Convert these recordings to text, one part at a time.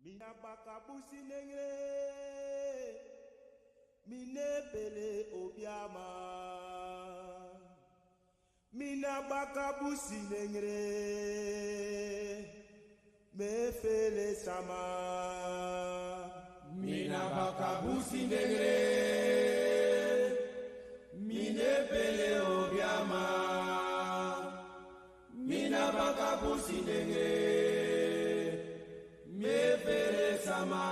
Mina bakabusi nengre, mine pele obiama. Mina bakabusi nengre, me fele sama. Mina bakabusi nengre, mine pele obiama. Mina bakabusi nengre, me fele sama.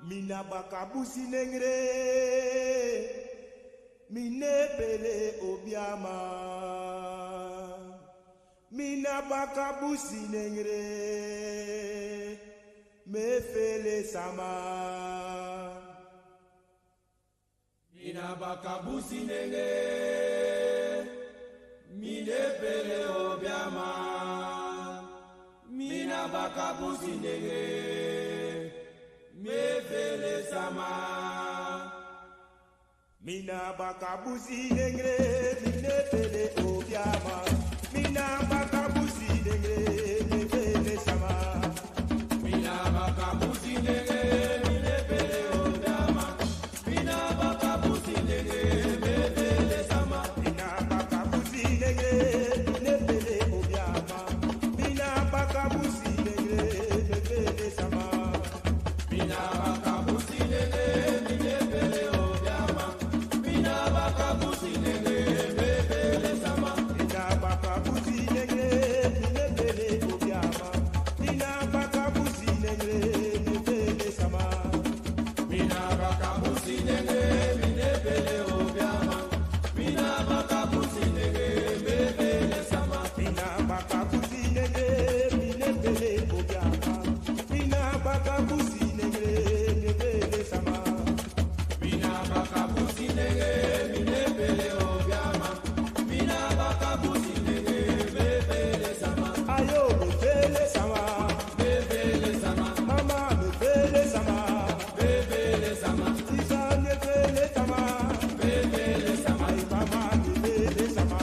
Mina bakabusi nengre, mine pele obiama. Mina bakabusi nengre, me fele sama. Mina bakabusi nengre, mine pele obiama. Mina bakabusi nengre, me fele sama. Mina bakabusi nengre, mine pele obiama. Mina bakabusi nengre, me fele sama. Mina bakabusi nengre, mine pele obiama. Mina bakabusi nengre, me fele sama. Mina bakabusi nengre, mine pele obiama. Mina bakabusi nengre, me fele sama. Mina bakabusi nengre, mine pele obiama. Mina bakabusi nengre, me fele sama. Mina bakabusi nengre, mine pele obiama. Mina bakabusi nengre, me fele sama. Mina bakabusi nengre, mine pele obiama. Mina bakabusi nengre, me fele sama. Mina bakabusi nengre, mine pele obiama. Mina bakabusi nengre, me fele sama. Mina bakabusi nengre, mine pele obiama. Mina bakabusi nengre, me fele sama. Ayo me fele sama, Me fele sama, mama me fele sama, me fele sama, tisa me fele sama, me fele sama, ay mama me fele sama,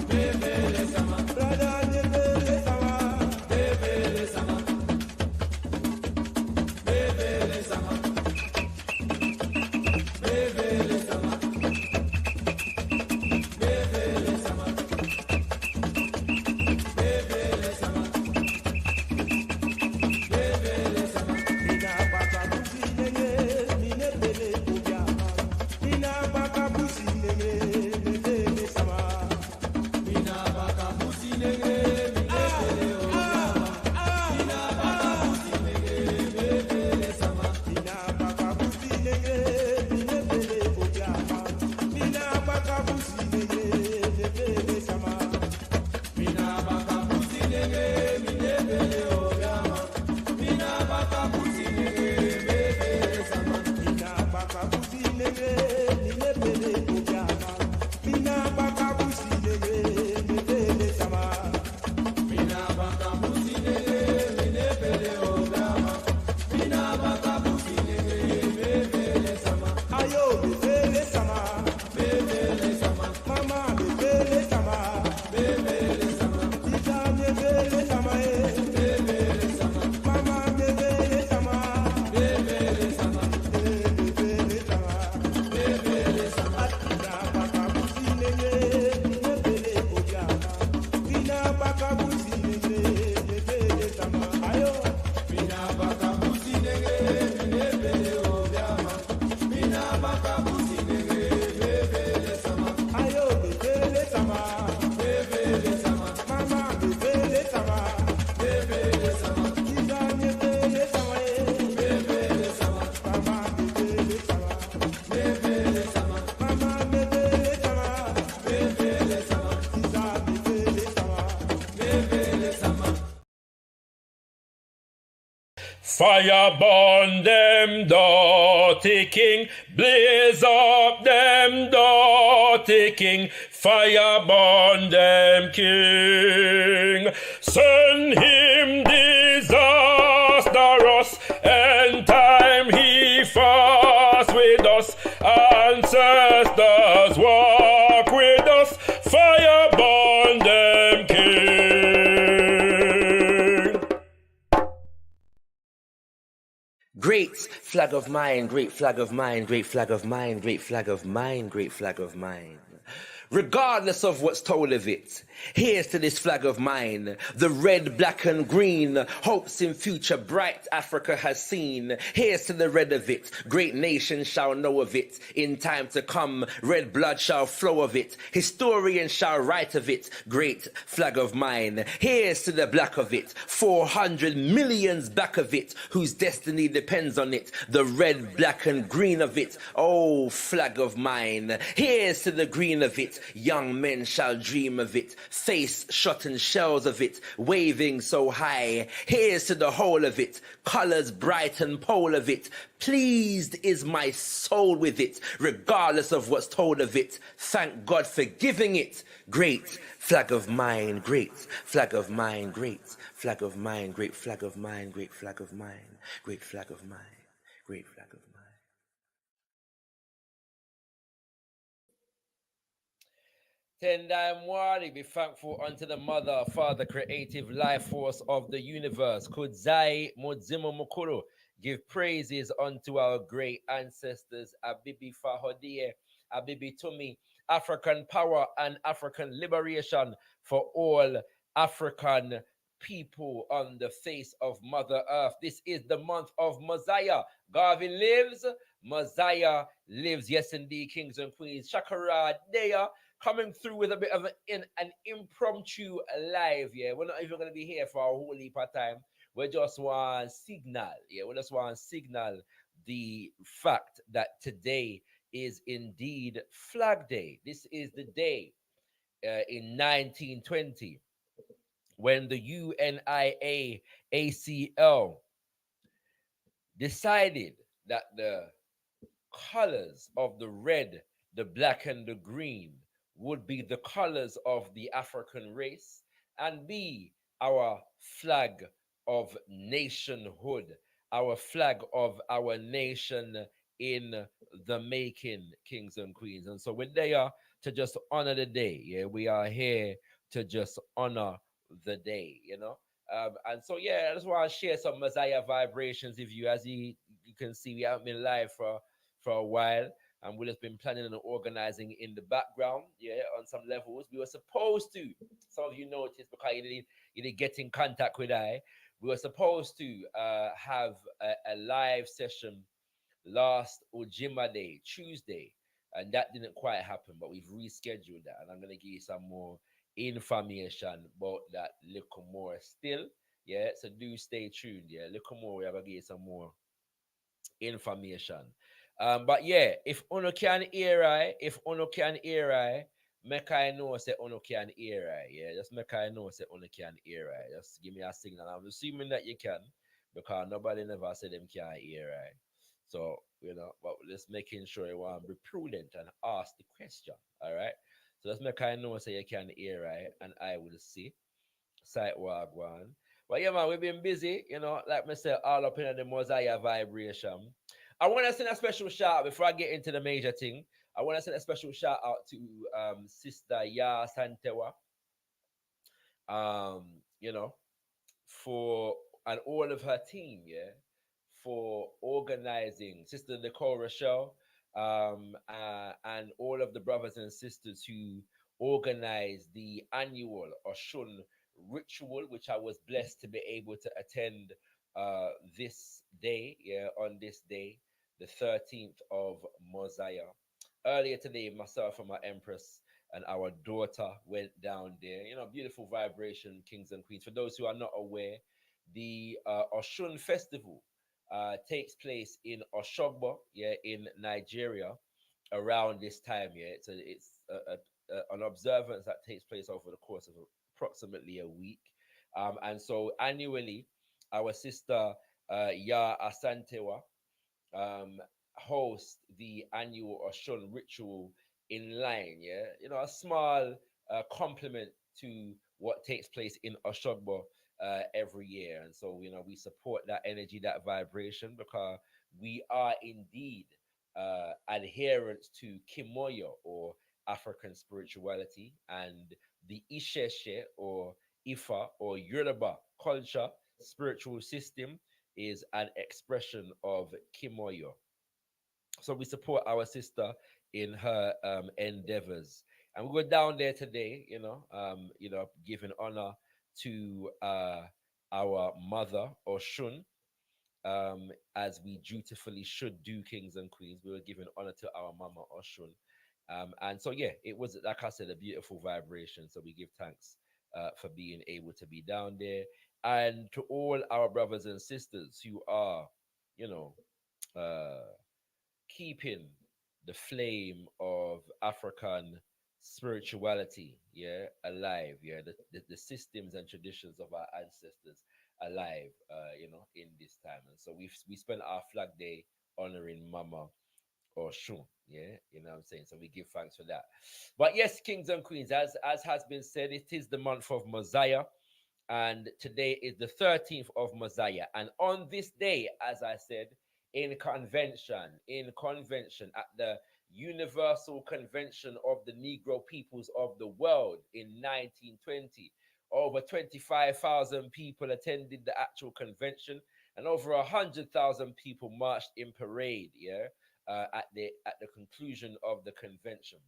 me fele sama, brother me fele sama, me fele sama, me fele sama, me fele sama, me fele sama, me fele sama, me fele sama. mina bakabusi nengre, mine pele obiama, mina bakabusi nengre, me fele sama. Mina bakabusi nengre, mine pele obiama. Mina bakabusi nengre, me fele sama. Mina bakabusi nengre, mine pele obiama, mina bakabusi nengre, me fele sama. Mina bakabusi nengre, mine pele obiama. Mina bakabusi nengre, me fele sama. Mina bakabusi nengre, mine pele obiama, mina bakabusi nengre, me fele sama. Mina bakabusi nengre, mine pele obiama. Mina bakabusi nengre, me fele sama. Ayo me fele sama, Me fele sama, mama me fele sama, me fele sama, tita me fele sama, me fele sama, mama me fele sama, me fele sama, me fele sama. me fele sama. Mina bakabusi nengre, mine pele obiama, mina bakabusi nengre, me fele sama. Ayo. Mina bakabusi nengre, mine pele obiama. Mina bakabusi nengre, me fele sama, Ayo me fele sama, me fele sama, mama me fele sama, me fele sama, tita me fele sama, me fele sama, mama me fele sama, me fele sama, mama me fele sama, me fele sama, tita me fele sama. me fele sama. Fire burn them dirty king, blaze up them dirty king, fire burn them king. Send him disastrous, and time he fast with us, ancestors walk with us, fire burn them king. Great flag of mine, great flag of mine, great flag of mine, great flag of mine, great flag of mine. Regardless of what's told of it, here's to this flag of mine. The red, black and green, hopes in future bright Africa has seen. Here's to the red of it, great nations shall know of it. In time to come, red blood shall flow of it. Historians shall write of it, great flag of mine. Here's to the black of it, 400 millions back of it, whose destiny depends on it. The red, black and green of it, oh flag of mine. Here's to the green of it, young men shall dream of it, face shot and shells of it, waving so high. Here's to the whole of it, colors bright and pole of it. Pleased is my soul with it, regardless of what's told of it. Thank God for giving it. Great flag of mine, great flag of mine, great flag of mine, great flag of mine, great flag of mine, great flag of mine, great flag of mine. Tendai Mwari, be thankful unto the Mother, Father, creative life force of the universe. Kudzai Modzimo Mukuru. Give praises unto our great ancestors, Abibi Fahodie, Abibi Tumi, African power and African liberation for all African people on the face of Mother Earth. This is the month of Mosiah. Garvin lives, Mosiah lives. Yes, indeed, kings and queens. Shakara Deya coming through with a bit of an impromptu live. Yeah, we're not even going to be here for a whole heap of time. We just want signal. Yeah, we just want signal the fact that today is indeed Flag Day. This is the day in 1920 when the UNIA ACL decided that the colors of the red, the black, and the green would be the colors of the African race and be our flag of nationhood, our flag of our nation in the making, kings and queens. And so we're there to just honor the day. Yeah, we are here to just honor the day, you know. And so yeah, I just want to share some Mosiah vibrations with you. As you can see, we haven't been live for a while, and we've just been planning and organizing in the background, yeah, on some levels. We were supposed to, some of you noticed because you didn't get in contact with I, we were supposed to have a live session last Ujima Day, Tuesday, and that didn't quite happen, but we've rescheduled that, and I'm going to give you some more information about that little more still, yeah, so do stay tuned, yeah, little more, we are going to give you some more information. But yeah, if Uno can hear I, make I know say Uno can hear I. Yeah, just make I know say Uno can hear I. Just give me a signal. I'm assuming that you can, because nobody never said them can hear I. So, you know, but just making sure you want to be prudent and ask the question. All right. So let's make I know say you can hear I, and I will see. Sight walk one. But yeah, man, we've been busy, you know, like I said, all up in the Mosiah vibration. I want to send a special shout out before I get into the major thing. I want to send a special shout out to Sister Ya Santewa, um, you know, for and all of her team, yeah, for organizing Sister Nicole Rochelle, and all of the brothers and sisters who organized the annual Oshun ritual, which I was blessed to be able to attend this day, yeah, on this day, the 13th of Mosiah. Earlier today, myself and my Empress and our daughter went down there. You know, beautiful vibration, kings and queens. For those who are not aware, the Oshun festival takes place in Oshogbo, yeah, in Nigeria, around this time. Yeah, it's an observance that takes place over the course of approximately a week, and so annually, our sister Ya Asantewa um, host the annual Oshun ritual in line. Yeah, you know, a small compliment to what takes place in Oshogbo every year. And so, you know, we support that energy, that vibration, because we are indeed adherents to Kimoyo, or African spirituality, and the Isheshe or Ifa or Yoruba culture spiritual system is an expression of Kimoyo. So we support our sister in her endeavors, and we go down there today, giving honor to our mother Oshun, as we dutifully should do, kings and queens. We were giving honor to our mama Oshun. And so, yeah, it was, like I said, a beautiful vibration. So we give thanks for being able to be down there. And to all our brothers and sisters who are, you know, uh, keeping the flame of African spirituality, yeah, alive, yeah, the systems and traditions of our ancestors alive, in this time. And so we spent our Flag Day honoring Mama or Shun, yeah, you know what I'm saying. So we give thanks for that. But yes, kings and queens, as has been said, it is the month of Mosiah, and today is the 13th of Mosiah. And on this day, as I said, in convention at the Universal Convention of the Negro Peoples of the World in 1920, over 25,000 people attended the actual convention, and over 100,000 people marched in parade. Yeah, at the conclusion of the convention.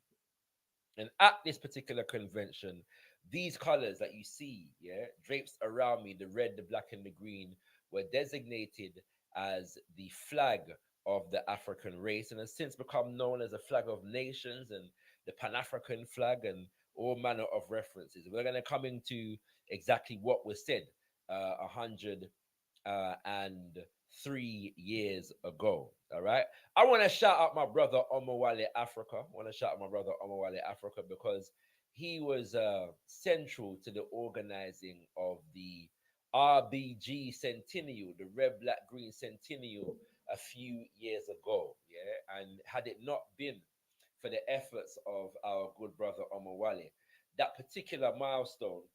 And at this particular convention, these colors that you see, yeah, drapes around me, the red, the black, and the green, were designated as the flag of the African race and has since become known as a flag of nations and the Pan African flag and all manner of references. We're going to come into exactly what was said 103 years ago. All right. I want to shout out my brother Omawale Africa. I want to shout out my brother Omawale Africa because he was central to the organizing of the RBG Centennial, the Red, Black, Green Centennial, a few years ago. Yeah. And had it not been for the efforts of our good brother Omawale, that particular milestone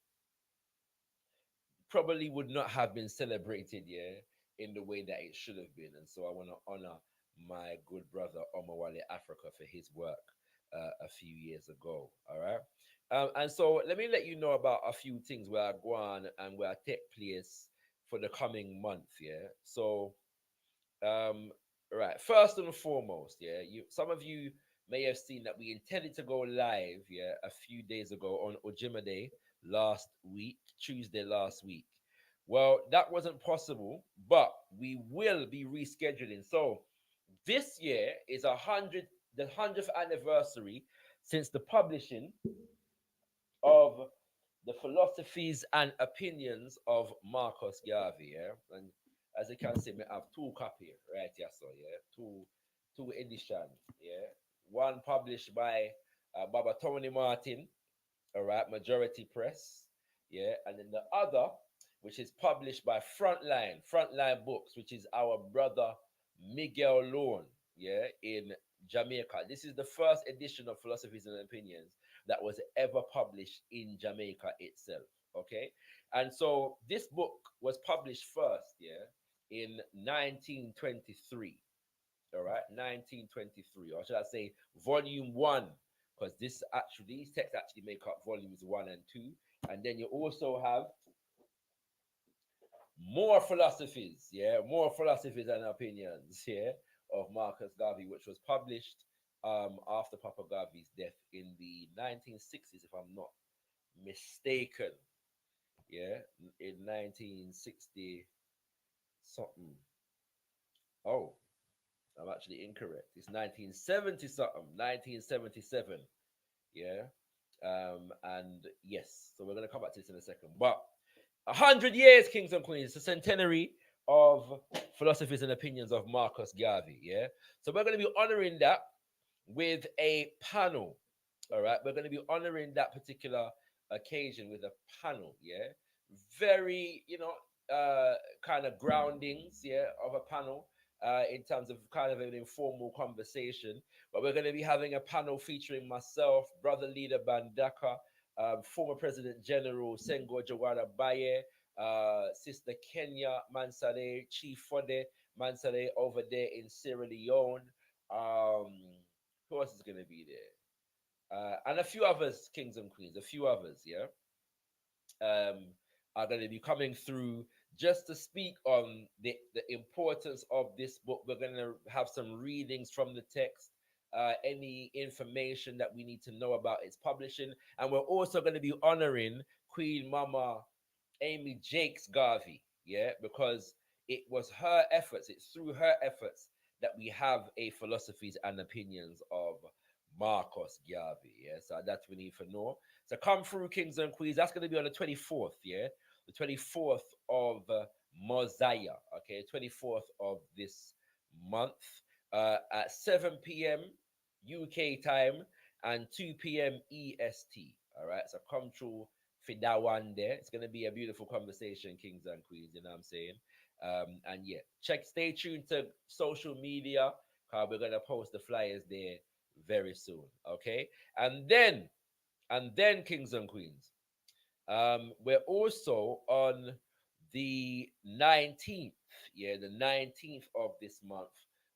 probably would not have been celebrated, yeah, in the way that it should have been. And so I want to honor my good brother Omawale Africa for his work a few years ago. All right. And so let me let you know about a few things where I go on and where I take place for the coming month. Yeah. So um, right. First and foremost, yeah, some of you may have seen that we intended to go live, yeah, a few days ago on Ojima Day last week, Tuesday last week. Well, that wasn't possible, but we will be rescheduling. So this year is the 100th anniversary since the publishing of the philosophies and opinions of Marcus Garvey. Yeah, and as you can see, me have two copy right here, so yeah, two edition. Yeah, one published by Baba Tony Martin, all right, Majority Press. Yeah, and then the other, which is published by Frontline Books, which is our brother Miguel Lone, yeah, in Jamaica. This is the first edition of Philosophies and Opinions that was ever published in Jamaica itself. Okay, and so this book was published first, yeah, in 1923. All right, 1923, or should I say, volume one, because these texts actually make up volumes one and two, and then you also have more philosophies and opinions, yeah, of Marcus Garvey, which was published after Papa Garvey's death in the 1960s, if I'm not mistaken. Yeah, in 1960 something. Oh, I'm actually incorrect. It's 1970 something, 1977. Yeah. And yes, so we're gonna come back to this in a second. But 100 years, kings and queens, it's a centenary of philosophies and opinions of Marcus Garvey. Yeah. So we're gonna be honoring that with a panel. All right. We're gonna be honoring that particular occasion with a panel. Yeah. Very, kind of groundings, yeah, of a panel. In terms of kind of an informal conversation, but we're going to be having a panel featuring myself, brother leader Bandaka, former President General Senghor Jawara Baye, Sister Kenya Mansare, Chief Fode Mansare over there in Sierra Leone. Um, who else is going to be there? And a few others, kings and queens, a few others, yeah, are going to be coming through just to speak on the importance of this book, we're going to have some readings from the text, any information that we need to know about its publishing. And we're also going to be honoring Queen Mama Amy Jakes Garvey, yeah, because it was her efforts, it's through her efforts that we have a philosophies and opinions of Marcus Garvey, yeah. So that's we need to know. So come through, Kings and Queens. That's going to be on the 24th, yeah, the 24th of Mosiah, okay, 24th of this month, at 7 p.m. UK time and 2 p.m. EST. All right, so come through for that one there. It's gonna be a beautiful conversation, Kings and Queens. You know what I'm saying? And yeah, stay tuned to social media, cause we're gonna post the flyers there very soon. Okay, and then Kings and Queens. We're also on the 19th, yeah, the 19th of this month,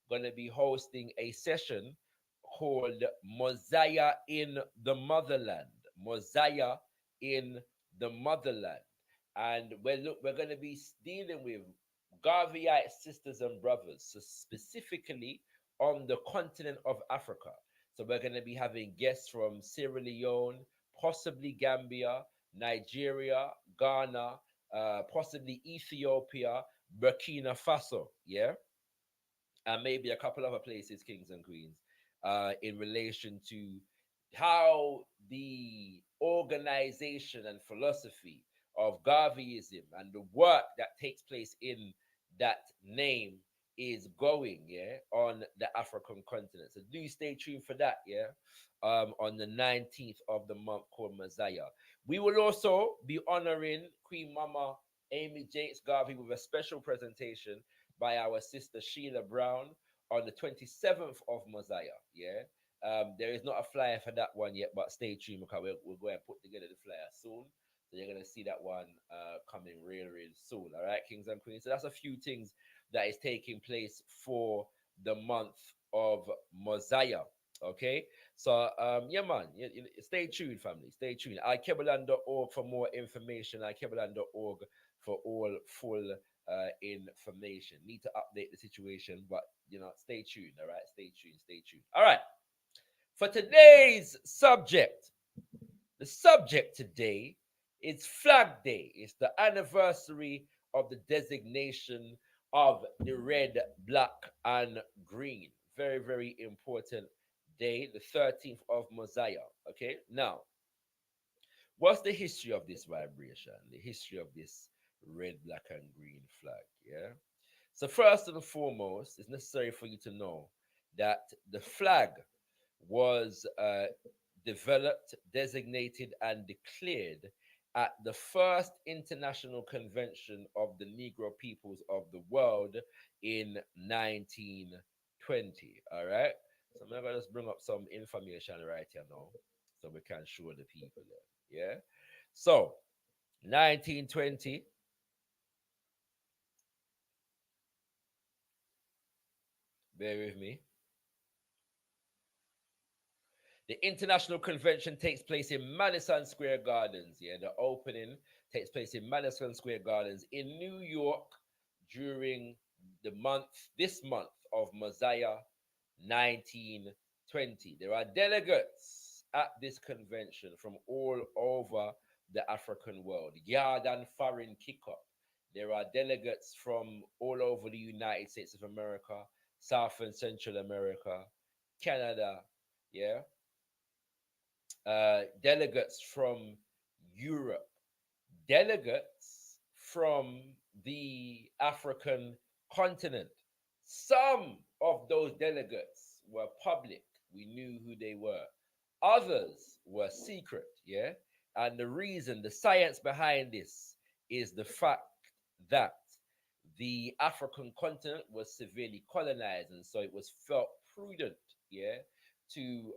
going to be hosting a session called Mosiah in the Motherland. Mosiah in the Motherland. And we're going to be dealing with Garveyite sisters and brothers, so specifically on the continent of Africa. So we're going to be having guests from Sierra Leone, possibly Gambia, Nigeria, Ghana, possibly Ethiopia, Burkina Faso, yeah, and maybe a couple other places, Kings and Queens, in relation to how the organization and philosophy of Garveyism and the work that takes place in that name is going, yeah, on the African continent. So do stay tuned for that, yeah, on the 19th of the month called Mosiah. We will also be honoring Queen Mama Amy Jakes Garvey with a special presentation by our sister Sheila Brown on the 27th of Mosiah. Yeah. There is not a flyer for that one yet, but stay tuned because we'll go and put together the flyer soon. So you're gonna see that one coming real, real soon. All right, Kings and Queens. So that's a few things that is taking place for the month of Mosiah. Okay, so yeah, man, stay tuned, family. Stay tuned. iKebelan.org for more information. iKebelan.org for all full information. Need to update the situation, but stay tuned. All right, stay tuned. Stay tuned. All right. For today's subject, the subject today is Flag Day. It's the anniversary of the designation of the red, black, and green. Very, very important day, the 13th of Mosiah. Okay, now, what's the history of this vibration? The history of this red, black, and green flag? Yeah. So, first and foremost, it's necessary for you to know that the flag was developed, designated, and declared at the first International Convention of the Negro Peoples of the World in 1920. All right. So I'm gonna just bring up some information right here now, so we can show the people there. Yeah. So 1920. Bear with me. The International Convention takes place in Madison Square Gardens. Yeah, the opening takes place in Madison Square Gardens in New York during this month of Mosiah 1920. There are delegates at this convention from all over the African world, yard and foreign kick up. There are delegates from all over the United States of America, South and Central America, Canada, yeah, delegates from Europe, delegates from the African continent. Some of those delegates were public. We knew who they were. Others were secret, yeah? And the reason, the science behind this is the fact that the African continent was severely colonized, and so it was felt prudent, yeah, to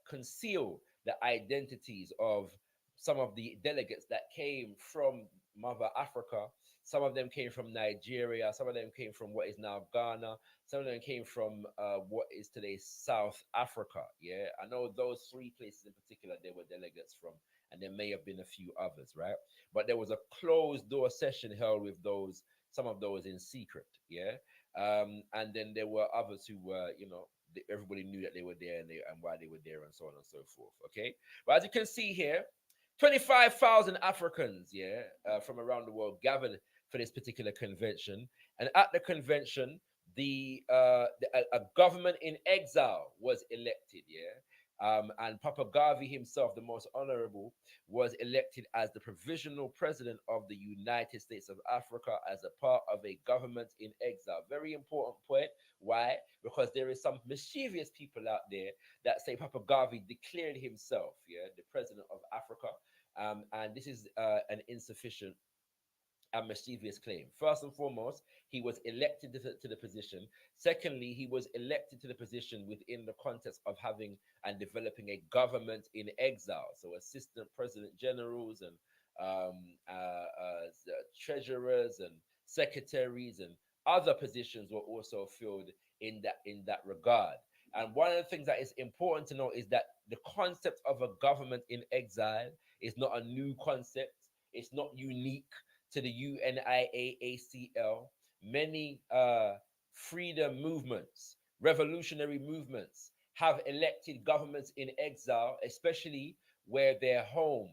conceal the identities of some of the delegates that came from Mother Africa. Some of them came from Nigeria. Some of them came from what is now Ghana. Some of them came from what is today South Africa. Yeah, I know those three places in particular. There were delegates from, and there may have been a few others, right? But there was a closed door session held with those, some of those in secret, yeah. And then there were others who were, everybody knew that they were there, and why they were there, and so on and so forth. Okay, but as you can see here, 25,000 Africans, yeah, from around the world gathered for this particular convention. And at the convention, a government in exile was elected, yeah. And Papa Garvey himself, the most honorable, was elected as the provisional president of the United States of Africa as a part of a government in exile. Very important point. Why? Because there is some mischievous people out there that say Papa Garvey declared himself, yeah, the president of Africa. And this is an insufficient and mischievous claim. First and foremost, he was elected to the position. Secondly, he was elected to the position within the context of having and developing a government in exile. So assistant president generals and treasurers and secretaries and other positions were also filled in that regard. And one of the things that is important to know is that the concept of a government in exile is not a new concept. It's not unique to the UNIAACL. Many freedom movements, revolutionary movements, have elected governments in exile, especially where their home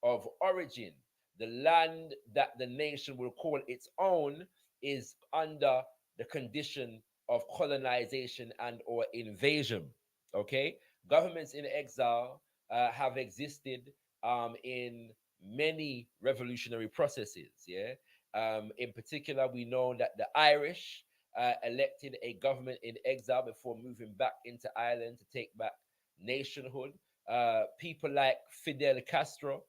of origin, the land that the nation will call its own, is under the condition of colonization and or invasion. Okay, governments in exile have existed in many revolutionary processes. Yeah, in particular, we know that the Irish elected a government in exile before moving back into Ireland to take back nationhood. People like Fidel Castro,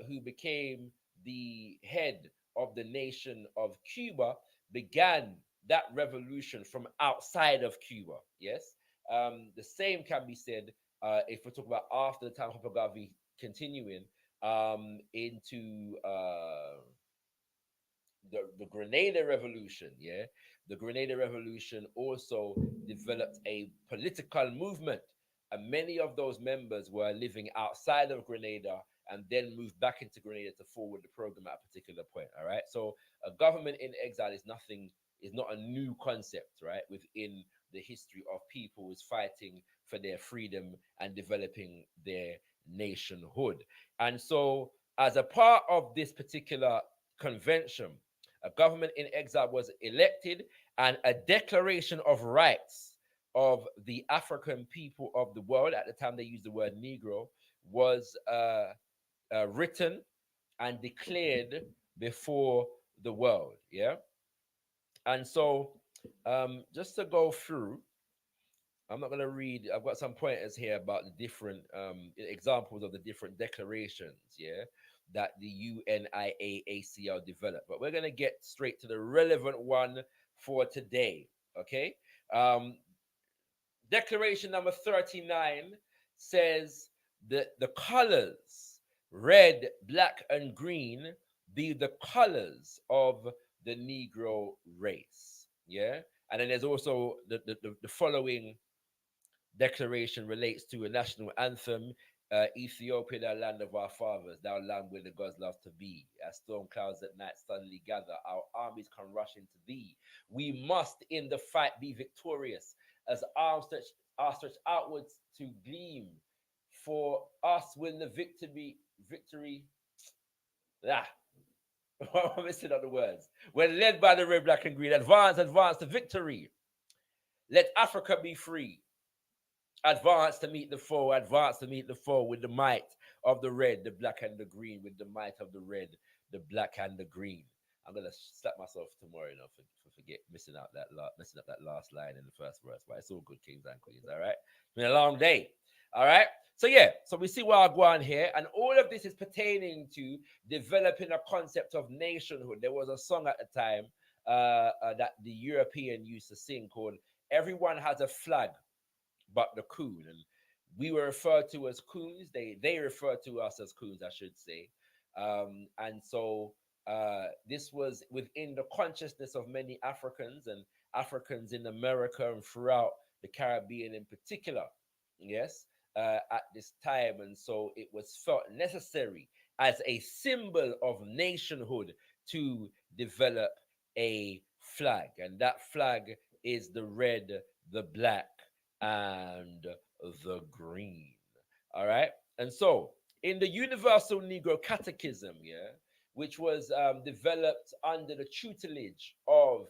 who became the head of the nation of Cuba, began that revolution from outside of Cuba. Yes, the same can be said if we talk about after the time of Garvey, continuing into the Grenada Revolution. Yeah, the Grenada Revolution also developed a political movement, and many of those members were living outside of Grenada and then moved back into Grenada to forward the program at a particular point. All right, so a government in exile is nothing, is not a new concept, right? Within the history of peoples fighting for their freedom and developing their nationhood. And so, as a part of this particular convention, a government in exile was elected, and a declaration of rights of the African people of the world, at the time they used the word Negro, was written and declared before the world. Yeah. And so, just to go through, I'm not going to read. I've got some pointers here about the different examples of the different declarations, yeah, that the UNIAACL developed. But we're going to get straight to the relevant one for today, okay? Declaration number 39 says that the colors, red, black, and green, be the colors of the Negro race, yeah? And then there's also the following declaration relates to a national anthem. Ethiopia, thou land of our fathers, thou land where the gods love to be. As storm clouds at night suddenly gather, our armies can rush into thee. We must in the fight be victorious, as arms are stretched outwards to gleam. For us when the victory. Ah, I'm missing out the words. When led by the red, black, and green, advance, advance to victory. Let Africa be free. Advance to meet the foe, advance to meet the foe with the might of the red, the black, and the green, with the might of the red, the black, and the green. I'm gonna slap myself tomorrow, for forget missing up that last line in the first verse. But it's all good, kings and queens. All right, it's been a long day. All right, so yeah, so we see where I go on here, and all of this is pertaining to developing a concept of nationhood. There was a song at the time that the European used to sing called "Everyone Has a Flag But the Coon," and we were referred to as coons. They refer to us as coons, I should say. And so this was within the consciousness of many Africans and Africans in America and throughout the Caribbean in particular. Yes. at this time, and so it was felt necessary as a symbol of nationhood to develop a flag, and that flag is the red, the black, and the green. All right, and so in the Universal Negro Catechism, yeah, which was developed under the tutelage of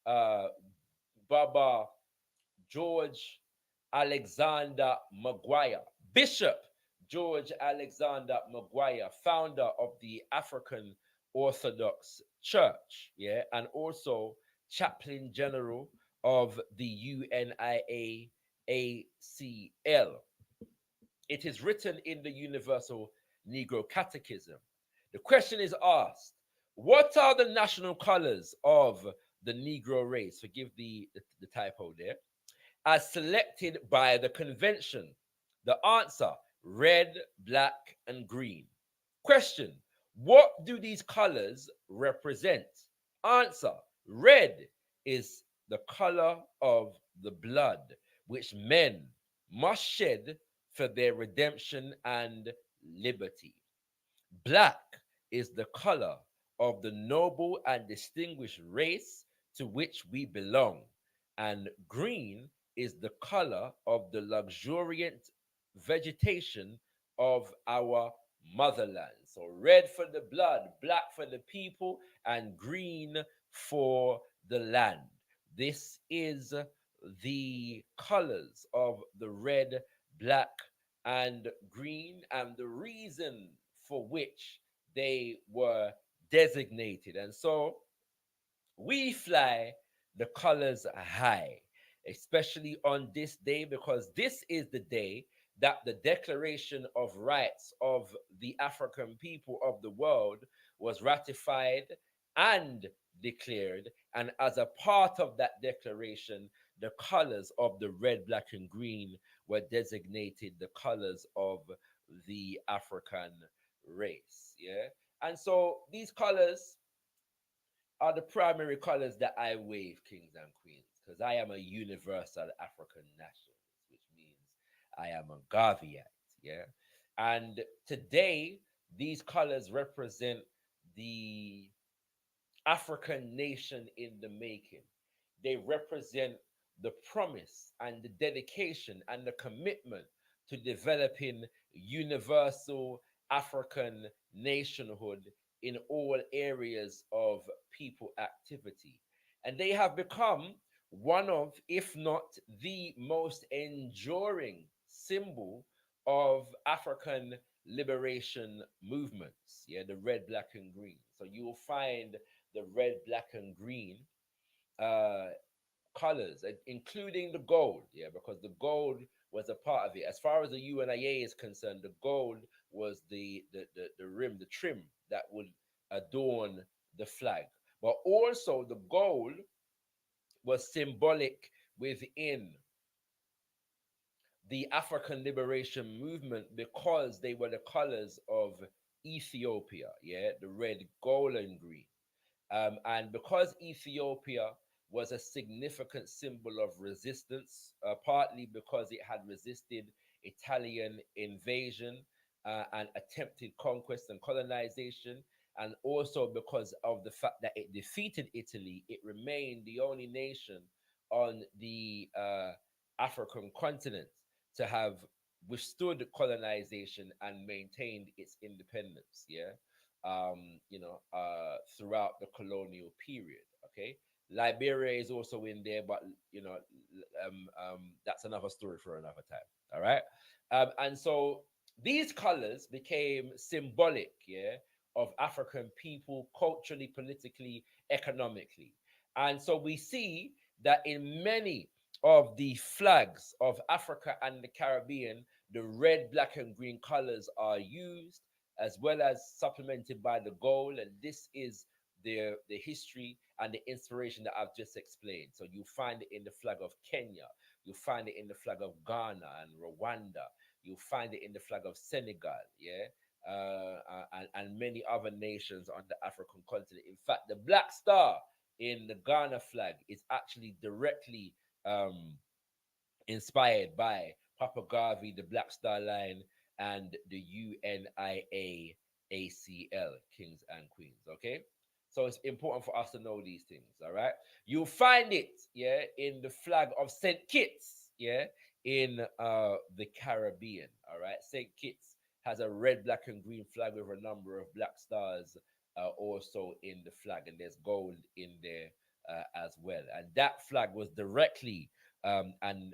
uh, Baba George Alexander Maguire, Bishop George Alexander Maguire, founder of the African Orthodox Church, yeah, and also chaplain general of the UNIA-ACL. It is written in the Universal Negro Catechism. The question is asked, what are the national colors of the Negro race? Forgive the typo there, as selected by the convention? The answer, red, black, and green. Question, what do these colors represent? Answer, red is the color of the blood which men must shed for their redemption and liberty. Black is the color of the noble and distinguished race to which we belong, and green is the color of the luxuriant vegetation of our motherland. So, red for the blood, black for the people, and green for the land. This is the colors of the red, black, and green, and the reason for which they were designated. And so we fly the colors high, especially on this day, because this is the day that the Declaration of Rights of the African people of the world was ratified and declared. And as a part of that declaration, the colors of the red, black, and green were designated the colors of the African race. Yeah. And so these colors are the primary colors that I wave, kings and queens, because I am a universal African nationalist, which means I am a Garveyite, yeah. And today, these colors represent the African nation in the making. They represent the promise and the dedication and the commitment to developing universal African nationhood in all areas of people activity. And they have become one of, if not the most enduring symbol of African liberation movements. Yeah, the red, black, and green. So you will find the red, black, and green uh, colors, including the gold. Yeah, because the gold was a part of it. As far as the UNIA is concerned, the gold was the rim, the trim that would adorn the flag. But also the gold was symbolic within the African liberation movement because they were the colors of Ethiopia, yeah, the red, gold, and green. And because Ethiopia was a significant symbol of resistance, partly because it had resisted Italian invasion and attempted conquest and colonization, and also because of the fact that it defeated Italy, it remained the only nation on the African continent to have withstood colonization and maintained its independence. Yeah, throughout the colonial period. Okay, Liberia is also in there, but that's another story for another time. All right, and so these colors became symbolic, yeah, of African people culturally, politically, economically, and so we see that in many of the flags of Africa and the Caribbean, the red, black, and green colors are used as well as supplemented by the gold. And this is the history and the inspiration that I've just explained. So you find it in the flag of Kenya, you find it in the flag of Ghana and Rwanda, you find it in the flag of Senegal, yeah, and many other nations on the African continent. In fact, the black star in the Ghana flag is actually directly inspired by Papa Garvey, the Black Star Line, and the UNIA ACL, Kings and Queens. Okay, so it's important for us to know these things. All right, you'll find it, yeah, in the flag of Saint Kitts, yeah, in the Caribbean. All right, Saint Kitts has a red, black, and green flag with a number of black stars also in the flag, and there's gold in there as well. And that flag was directly and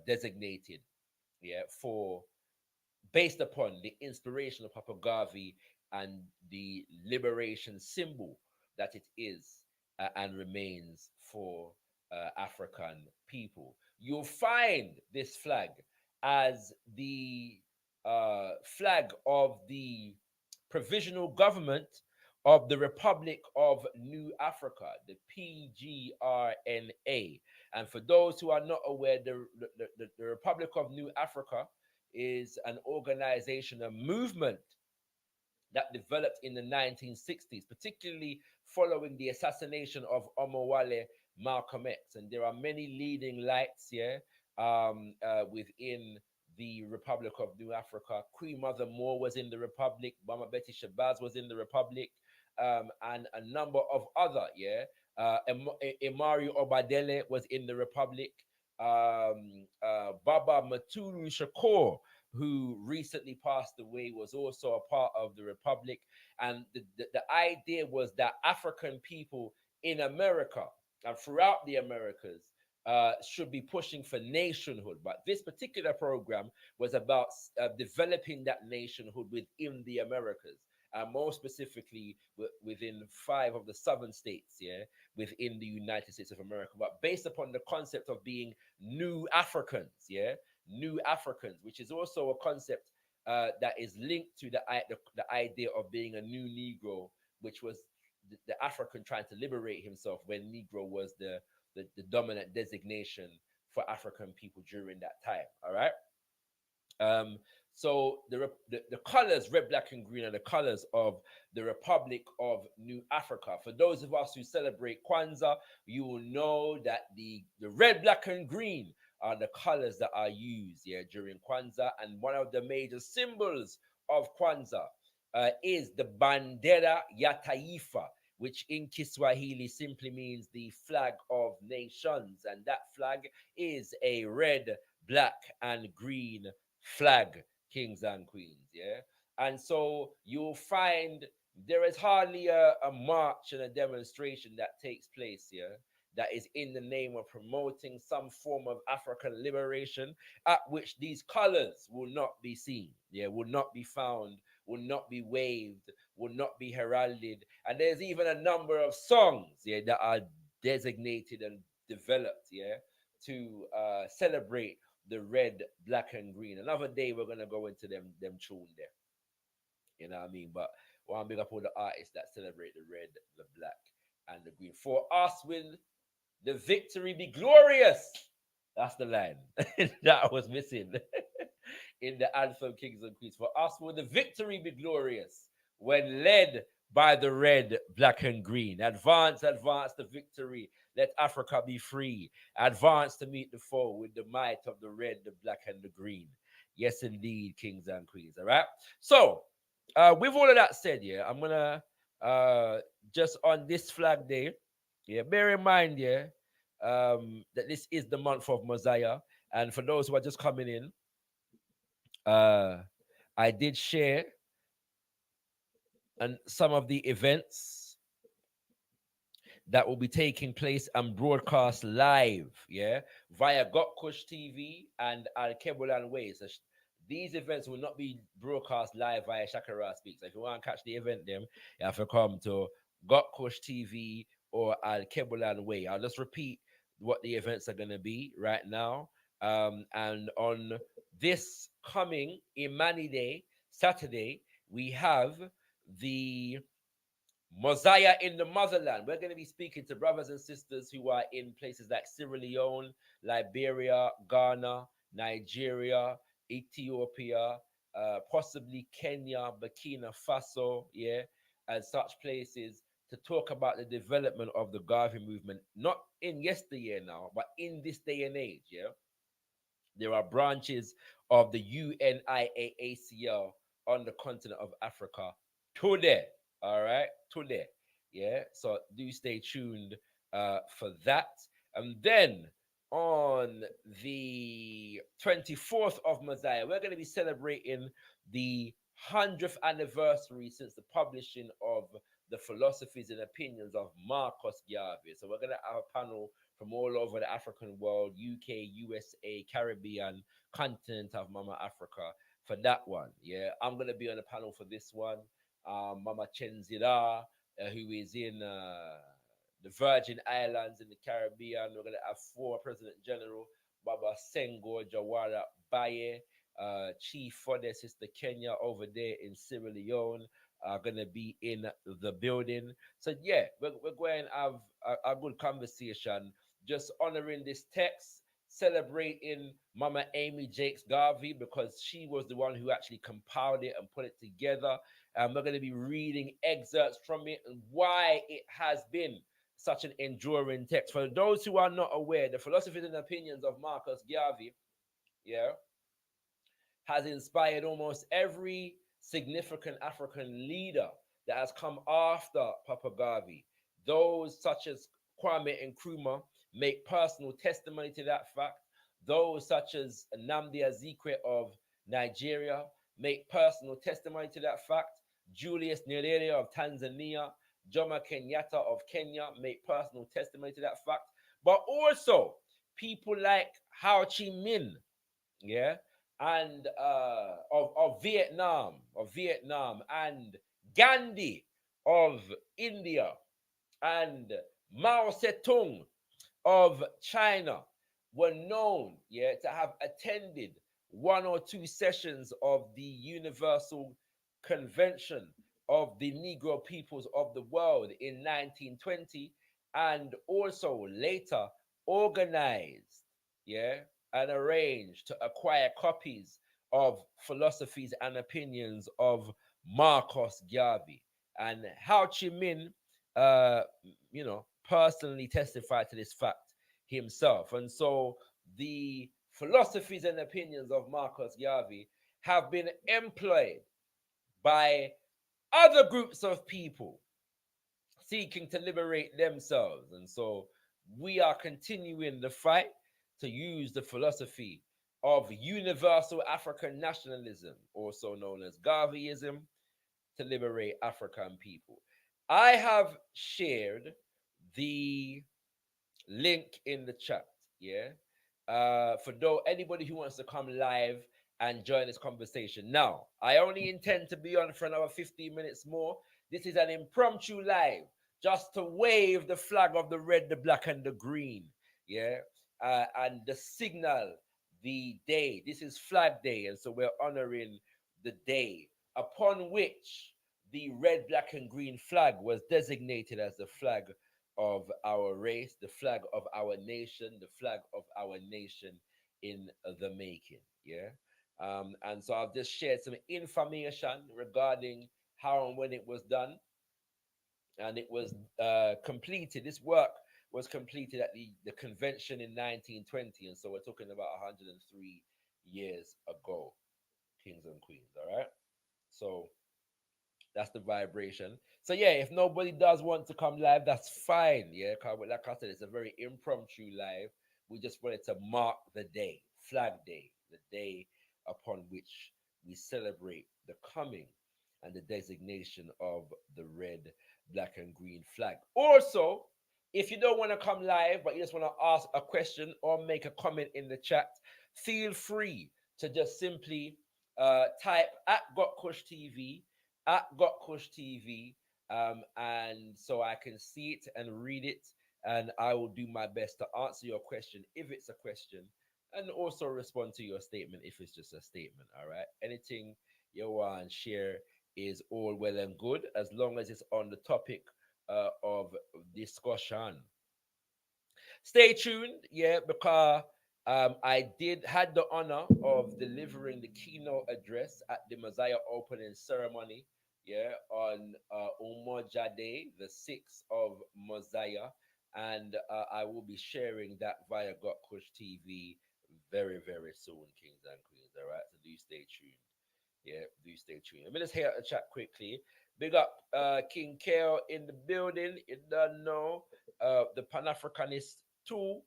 designated, yeah, for based upon the inspiration of Papa Garvey and the liberation symbol that it is and remains for African people. You'll find this flag as the flag of the provisional government of the Republic of New Africa, the PGRNA. And for those who are not aware, the Republic of New Africa is an organization, a movement that developed in the 1960s, particularly following the assassination of Omowale Malcolm X. And there are many leading lights here within the Republic of New Africa. Queen Mother Moore was in the Republic, Mama Betty Shabazz was in the Republic, and a number of other, Imari Obadele was in the Republic. Baba Matulu Shakur, who recently passed away, was also a part of the Republic. And the idea was that African people in America and throughout the Americas should be pushing for nationhood. But this particular program was about developing that nationhood within the Americas. More specifically within 5 of the southern states, yeah, within the United States of America, but based upon the concept of being new Africans, yeah, new Africans, which is also a concept that is linked to the idea of being a new Negro, which was the African trying to liberate himself when Negro was the dominant designation for African people during that time. All right. So the colors, red, black, and green, are the colors of the Republic of New Africa. For those of us who celebrate Kwanzaa, you will know that the red, black, and green are the colors that are used, yeah, during Kwanzaa. And one of the major symbols of Kwanzaa is the Bandera ya Taifa, which in Kiswahili simply means the flag of nations. And that flag is a red, black, and green flag, kings and queens, yeah. And so you'll find there is hardly a march and a demonstration that takes place, yeah, that is in the name of promoting some form of African liberation, at which these colors will not be seen, yeah, will not be found, will not be waved, will not be heralded. And there's even a number of songs, yeah, that are designated and developed, yeah, to celebrate the red, black, and green. Another day we're gonna go into them tune there. You know what I mean? But I want to big up all the artists that celebrate the red, the black, and the green. For us will the victory be glorious. That's the line that was missing in the anthem Kings and Queens. For us will the victory be glorious when led by the red, black, and green. Advance, advance the victory. Let Africa be free. Advance to meet the foe with the might of the red, the black, and the green. Yes, indeed, kings and queens. All right. So, with all of that said, yeah, I'm gonna just on this flag day, yeah, bear in mind, yeah, that this is the month of Mosiah, and for those who are just coming in, I did share and some of the events that will be taking place and broadcast live, yeah, via Gotkush TV and Al Kebulan Way. So these events will not be broadcast live via Shakara Speaks. So if you want to catch the event, them you have to come to Gotkush TV or Al Kebulan Way. I'll just repeat what the events are going to be right now. And on this coming Imani Day, Saturday, we have the Mosiah in the motherland. We're going to be speaking to brothers and sisters who are in places like Sierra Leone, Liberia, Ghana, Nigeria, Ethiopia, possibly Kenya, Burkina Faso, yeah, and such places to talk about the development of the Garvey movement, not in yesteryear now, but in this day and age, yeah. There are branches of the UNIAACL on the continent of Africa today. All right, today. Yeah, so do stay tuned for that. And then on the 24th of Mosiah, we're going to be celebrating the 100th anniversary since the publishing of the philosophies and opinions of Marcus Garvey. So we're going to have a panel from all over the African world, UK, USA, Caribbean, continent of Mama Africa for that one. Yeah, I'm going to be on the panel for this one. Mama Chenzira, who is in the Virgin Islands in the Caribbean. We're going to have four President General, Baba Senghor Jawara Baye, Chief for their sister Kenya over there in Sierra Leone are going to be in the building. So, yeah, we're going to have a good conversation, just honoring this text, celebrating Mama Amy Jakes Garvey because she was the one who actually compiled it and put it together. And we're going to be reading excerpts from it and why it has been such an enduring text. For those who are not aware, the philosophies and opinions of Marcus Garvey, yeah, has inspired almost every significant African leader that has come after Papa Garvey. Those such as Kwame Nkrumah make personal testimony to that fact. Those such as Nnamdi Azikiwe of Nigeria make personal testimony to that fact. Julius Nyerere of Tanzania, Jomo Kenyatta of Kenya make personal testimony to that fact. But also people like Ho Chi Minh, yeah, and of Vietnam, and Gandhi of India, and Mao Zedong of China were known, yeah, to have attended one or two sessions of the Universal Convention of the Negro peoples of the world in 1920, and also later organized, yeah, and arranged to acquire copies of philosophies and opinions of Marcus Garvey. And Ho Chi Minh, uh, personally testified to this fact himself. And so the philosophies and opinions of Marcus Garvey have been employed by other groups of people seeking to liberate themselves. And so we are continuing the fight to use the philosophy of universal African nationalism, also known as Garveyism, to liberate African people. I have shared the link in the chat. Yeah. For though anybody who wants to come live and join this conversation. Now, I only intend to be on for another 15 minutes more. This is an impromptu live, just to wave the flag of the red, the black, and the green. Yeah. And the signal the day. This is Flag Day, and so we're honoring the day upon which the red, black, and green flag was designated as the flag of our race, the flag of our nation, the flag of our nation in the making. Yeah. And so I've just shared some information regarding how and when it was done. And it was completed. This work was completed at the convention in 1920. And so we're talking about 103 years ago, kings and queens. All right. So that's the vibration. So yeah, if nobody does want to come live, that's fine. Yeah, like I said, it's a very impromptu live. We just wanted to mark the day, Flag Day, the day upon which we celebrate the coming and the designation of the red, black, and green flag. Also, if you don't want to come live, but you just want to ask a question or make a comment in the chat, feel free to just simply type at Gotkush TV, at Gotkush TV, and so I can see it and read it, and I will do my best to answer your question if it's a question, and also respond to your statement if it's just a statement. All right, anything you want to share is all well and good as long as it's on the topic of discussion. Stay tuned, yeah, because I had the honor of delivering the keynote address at the Mosiah opening ceremony, yeah, on Umoja Day, the 6th of Mosiah, and I will be sharing that via Got Kush TV very, very soon, kings and queens. All right, so do stay tuned. Yeah, do stay tuned. Let me just hear the chat quickly. Big up King Kale in the building. You don't know. The Pan Africanist 2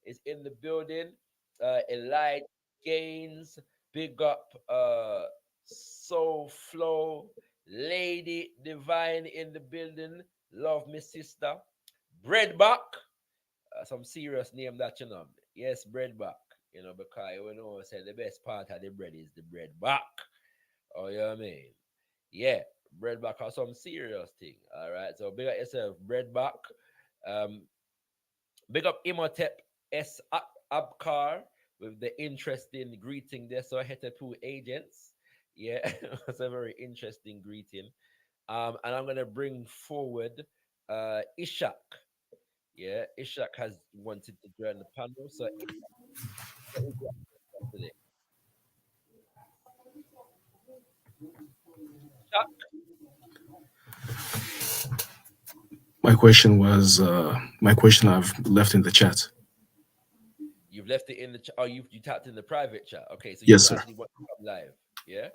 is in the building. Elijah Gaines. Big up Soul Flow. Lady Divine in the building. Love me sister. Breadback. Some serious name that you know. Yes, breadback. You know, because you know, say the best part of the bread is the bread back. Oh, you know what I mean? Yeah, bread back or some serious thing. All right. So big up yourself, bread back. Um, big up Imhotep Abkar with the interesting greeting there. So Hetepu agents. Yeah, that's a very interesting greeting. And I'm gonna bring forward Ishak. Yeah, Ishak has wanted to join the panel. So what is your answer today? Ishak, My question I've left in the chat. you've left it in the chat. Oh, you tapped in the private chat. Okay, so you Yes, don't sir. actually want to come live. Yeah.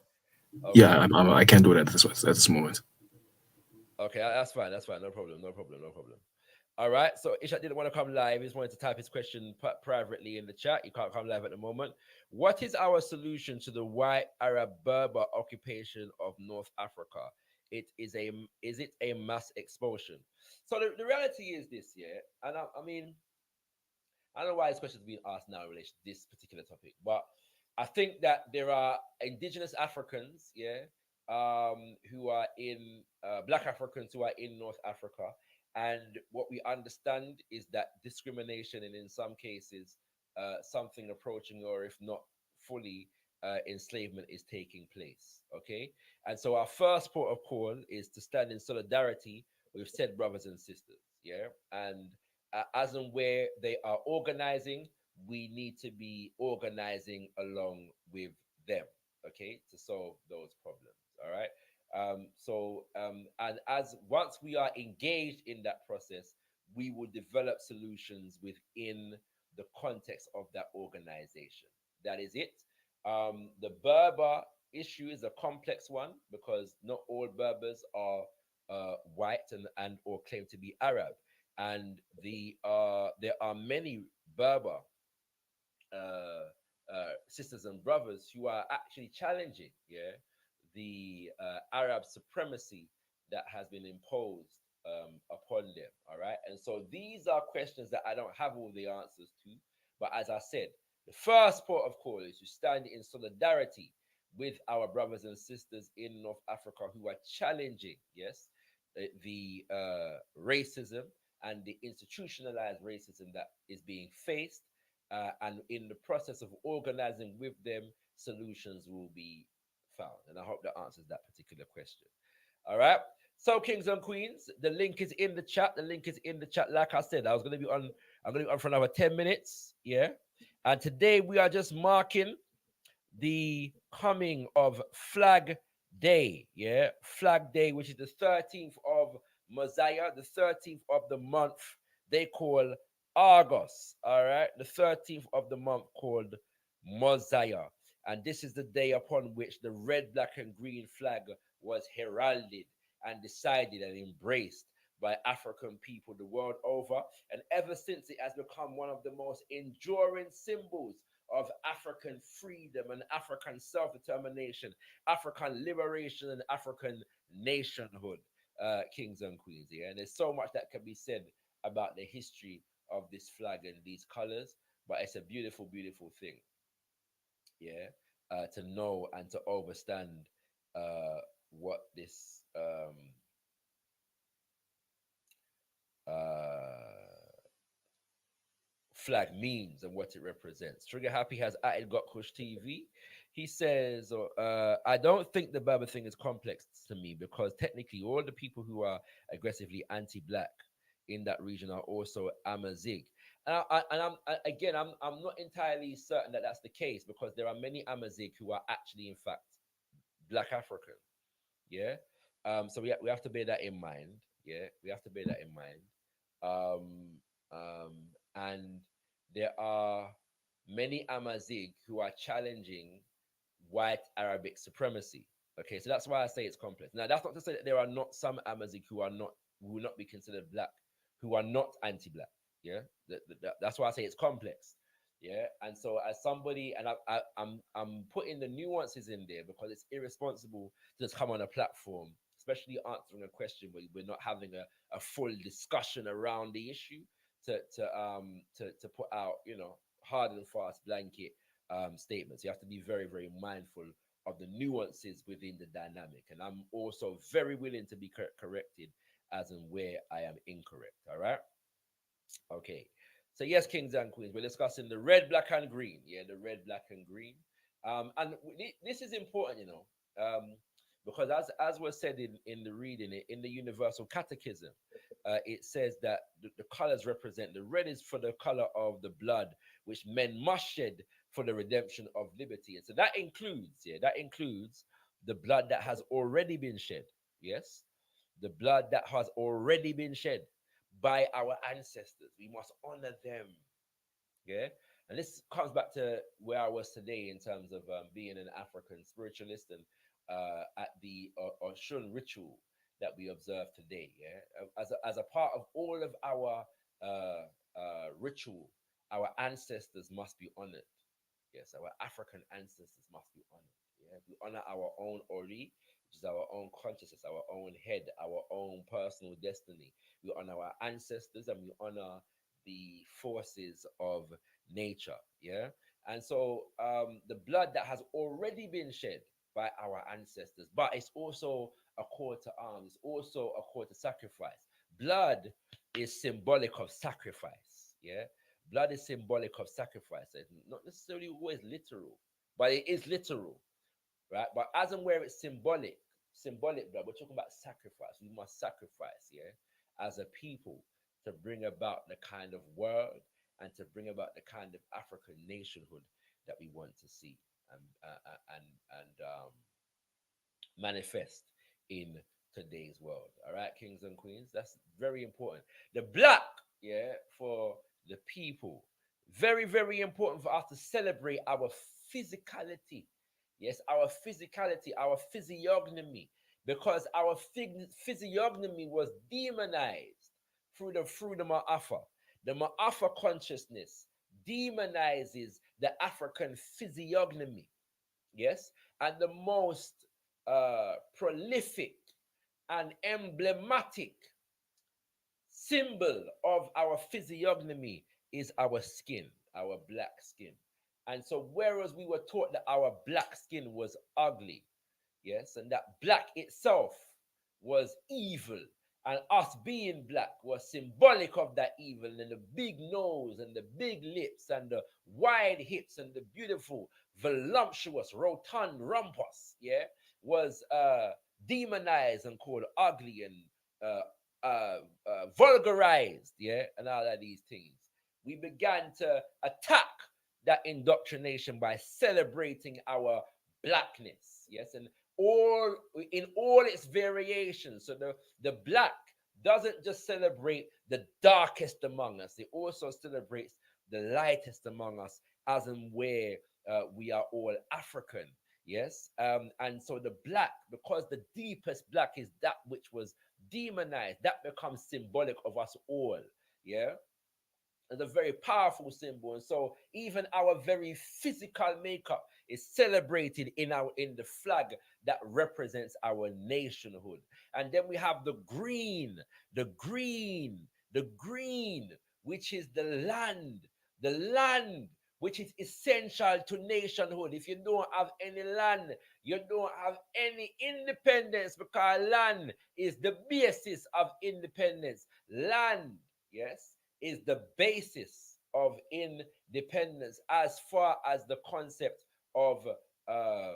Yeah, Okay. I can't do it at this moment. Okay, that's fine. That's fine. No problem. No problem. No problem. All right. So Ishak didn't want to come live. He just wanted to type his question privately in the chat. You can't come live at the moment. What is our solution to the white Arab Berber occupation of North Africa? Is it a mass expulsion? So the reality is this, yeah. And I mean, I don't know why this question is being asked now in relation to this particular topic, but I think that there are indigenous Africans, yeah, who are in Black Africans who are in North Africa, and what we understand is that discrimination and in some cases something approaching or if not fully enslavement is taking place. Okay, and so our first port of call is to stand in solidarity with said brothers and sisters. Yeah, and as and where they are organizing, we need to be organizing along with them, okay, to solve those problems. All right. And as once we are engaged in that process, we will develop solutions within the context of that organization. That is it. The Berber issue is a complex one because not all Berbers are white and or claim to be Arab, and there are many Berber sisters and brothers who are actually challenging, yeah, the Arab supremacy that has been imposed upon them. All right, and so these are questions that I don't have all the answers to, but as I said, the first port of call is to stand in solidarity with our brothers and sisters in North Africa who are challenging, yes, the racism and the institutionalized racism that is being faced, and in the process of organizing with them, solutions will be found. And I hope that answers that particular question. All right. So, kings and queens, the link is in the chat. The link is in the chat. Like I said, I'm going to be on for another 10 minutes. Yeah. And today we are just marking the coming of Flag Day. Yeah, Flag Day, which is the 13th of Mosiah, the 13th of the month they call August. All right, the 13th of the month called Mosiah. And this is the day upon which the red, black, and green flag was heralded and decided and embraced by African people the world over. And ever since, it has become one of the most enduring symbols of African freedom and African self determination, African liberation, and African nationhood, kings and queens. Yeah? And there's so much that can be said about the history of this flag and these colors, but it's a beautiful, beautiful thing. Yeah, to know and to understand what this uh, flag means and what it represents. Trigger Happy has added Got Kush TV. He says, I don't think the Berber thing is complex to me because technically all the people who are aggressively anti-black in that region are also Amazigh. Again, I'm not entirely certain that that's the case because there are many Amazigh who are actually, in fact, black African. Yeah. So we have to bear that in mind. Yeah. We have to bear that in mind. Um, and there are many Amazigh who are challenging white Arabic supremacy. Okay, so that's why I say it's complex. Now, that's not to say that there are not some Amazigh who will not be considered black, who are not anti-black. Yeah, that's why I say it's complex. Yeah, and so as somebody, and I'm putting the nuances in there because it's irresponsible to just come on a platform, especially answering a question where we're not having a full discussion around the issue to put out, hard and fast blanket statements. You have to be very, very mindful of the nuances within the dynamic. And I'm also very willing to be corrected as and where I am incorrect. All right. Okay. So, yes, kings and queens, we're discussing the red, black, and green. Yeah, the red, black, and green. And this is important, because as was said in the reading, in the Universal Catechism, it says that the colors represent, the red is for the color of the blood which men must shed for the redemption of liberty. And so that includes the blood that has already been shed. Yes, the blood that has already been shed by our ancestors. We must honor them. Yeah. And this comes back to where I was today in terms of being an African spiritualist and at the Oshun ritual that we observe today. Yeah. As a part of all of our ritual, our ancestors must be honored. Yes, our African ancestors must be honored. Yeah. We honor our own Ori, which is our own consciousness, our own head, our own personal destiny. We honor our ancestors and we honor the forces of nature. Yeah. And so the blood that has already been shed by our ancestors, but it's also a call to arms, it's also a call to sacrifice. Blood is symbolic of sacrifice. Yeah. Blood is symbolic of sacrifice. It's not necessarily always literal, but it is literal, right? But as and where it's symbolic blood, we're talking about sacrifice. We must sacrifice, yeah, as a people to bring about the kind of world and to bring about the kind of African nationhood that we want to see and manifest in today's world. All right, kings and queens, that's very important. The black, yeah, for the people, very, very important for us to celebrate our physicality. Yes, our physicality, our physiognomy, because our physiognomy was demonized through the Ma'afa. The Ma'afa consciousness demonizes the African physiognomy. Yes, and the most prolific and emblematic symbol of our physiognomy is our skin, our black skin. And so, whereas we were taught that our black skin was ugly, yes, and that black itself was evil, and us being black was symbolic of that evil, and the big nose, and the big lips, and the wide hips, and the beautiful, voluptuous, rotund rumpus, yeah, was demonized and called ugly and vulgarized, yeah, and all of these things. We began to attack that indoctrination by celebrating our blackness, yes, and all in all its variations. So the black doesn't just celebrate the darkest among us; it also celebrates the lightest among us, as in where we are all African. Yes, and so the black, because the deepest black is that which was demonized, that becomes symbolic of us all. Yeah, and a very powerful symbol. And so even our very physical makeup is celebrated in the flag that represents our nationhood. And then we have the green, the green, which is the land which is essential to nationhood. If you don't have any land, you don't have any independence, because land is the basis of independence. Land, yes, is the basis of independence as far as the concept of uh,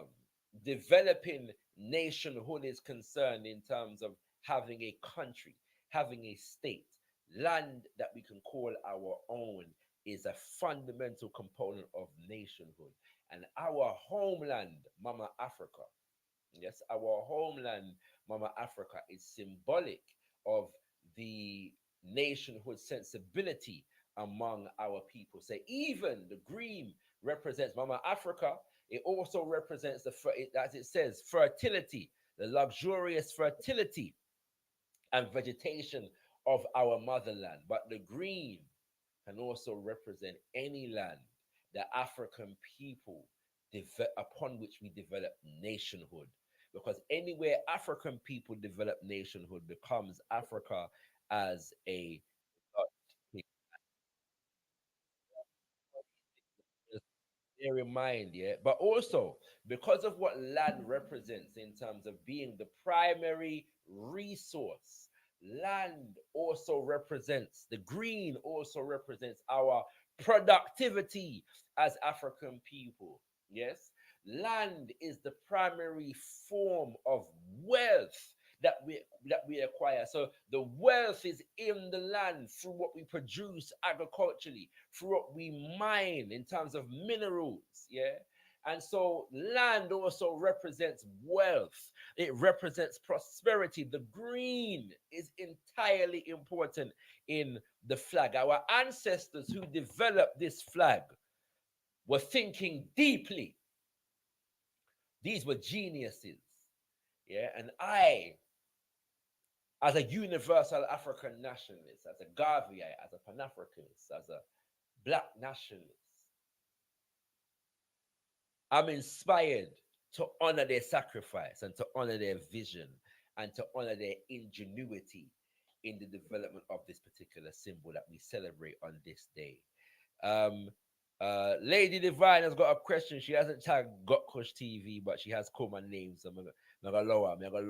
developing nationhood is concerned, in terms of having a country, having a state. Land that we can call our own is a fundamental component of nationhood. And our homeland, Mama Africa, yes, our homeland, Mama Africa, is symbolic of the nationhood sensibility among our people. So even the green represents Mama Africa. It also represents as it says, fertility, the luxurious fertility and vegetation of our motherland. But the green can also represent any land the African people upon which we develop nationhood. Because anywhere African people develop nationhood becomes Africa as a bear in mind, yeah. But also because of what land represents in terms of being the primary resource, land also represents the green, also represents our productivity as African people. Yes, land is the primary form of wealth that we acquire. So the wealth is in the land through what we produce agriculturally, through what we mine in terms of minerals. Yeah. And so land also represents wealth. It represents prosperity. The green is entirely important in the flag. Our ancestors who developed this flag were thinking deeply. These were geniuses. Yeah. And I, as a universal African nationalist, as a Garveyite, as a Pan Africanist, as a Black nationalist, I'm inspired to honor their sacrifice and to honor their vision and to honor their ingenuity in the development of this particular symbol that we celebrate on this day. Um, Lady Divine has got a question. She hasn't tagged Got Kush TV, but she has called my name, so I'm gonna lower, I'm gonna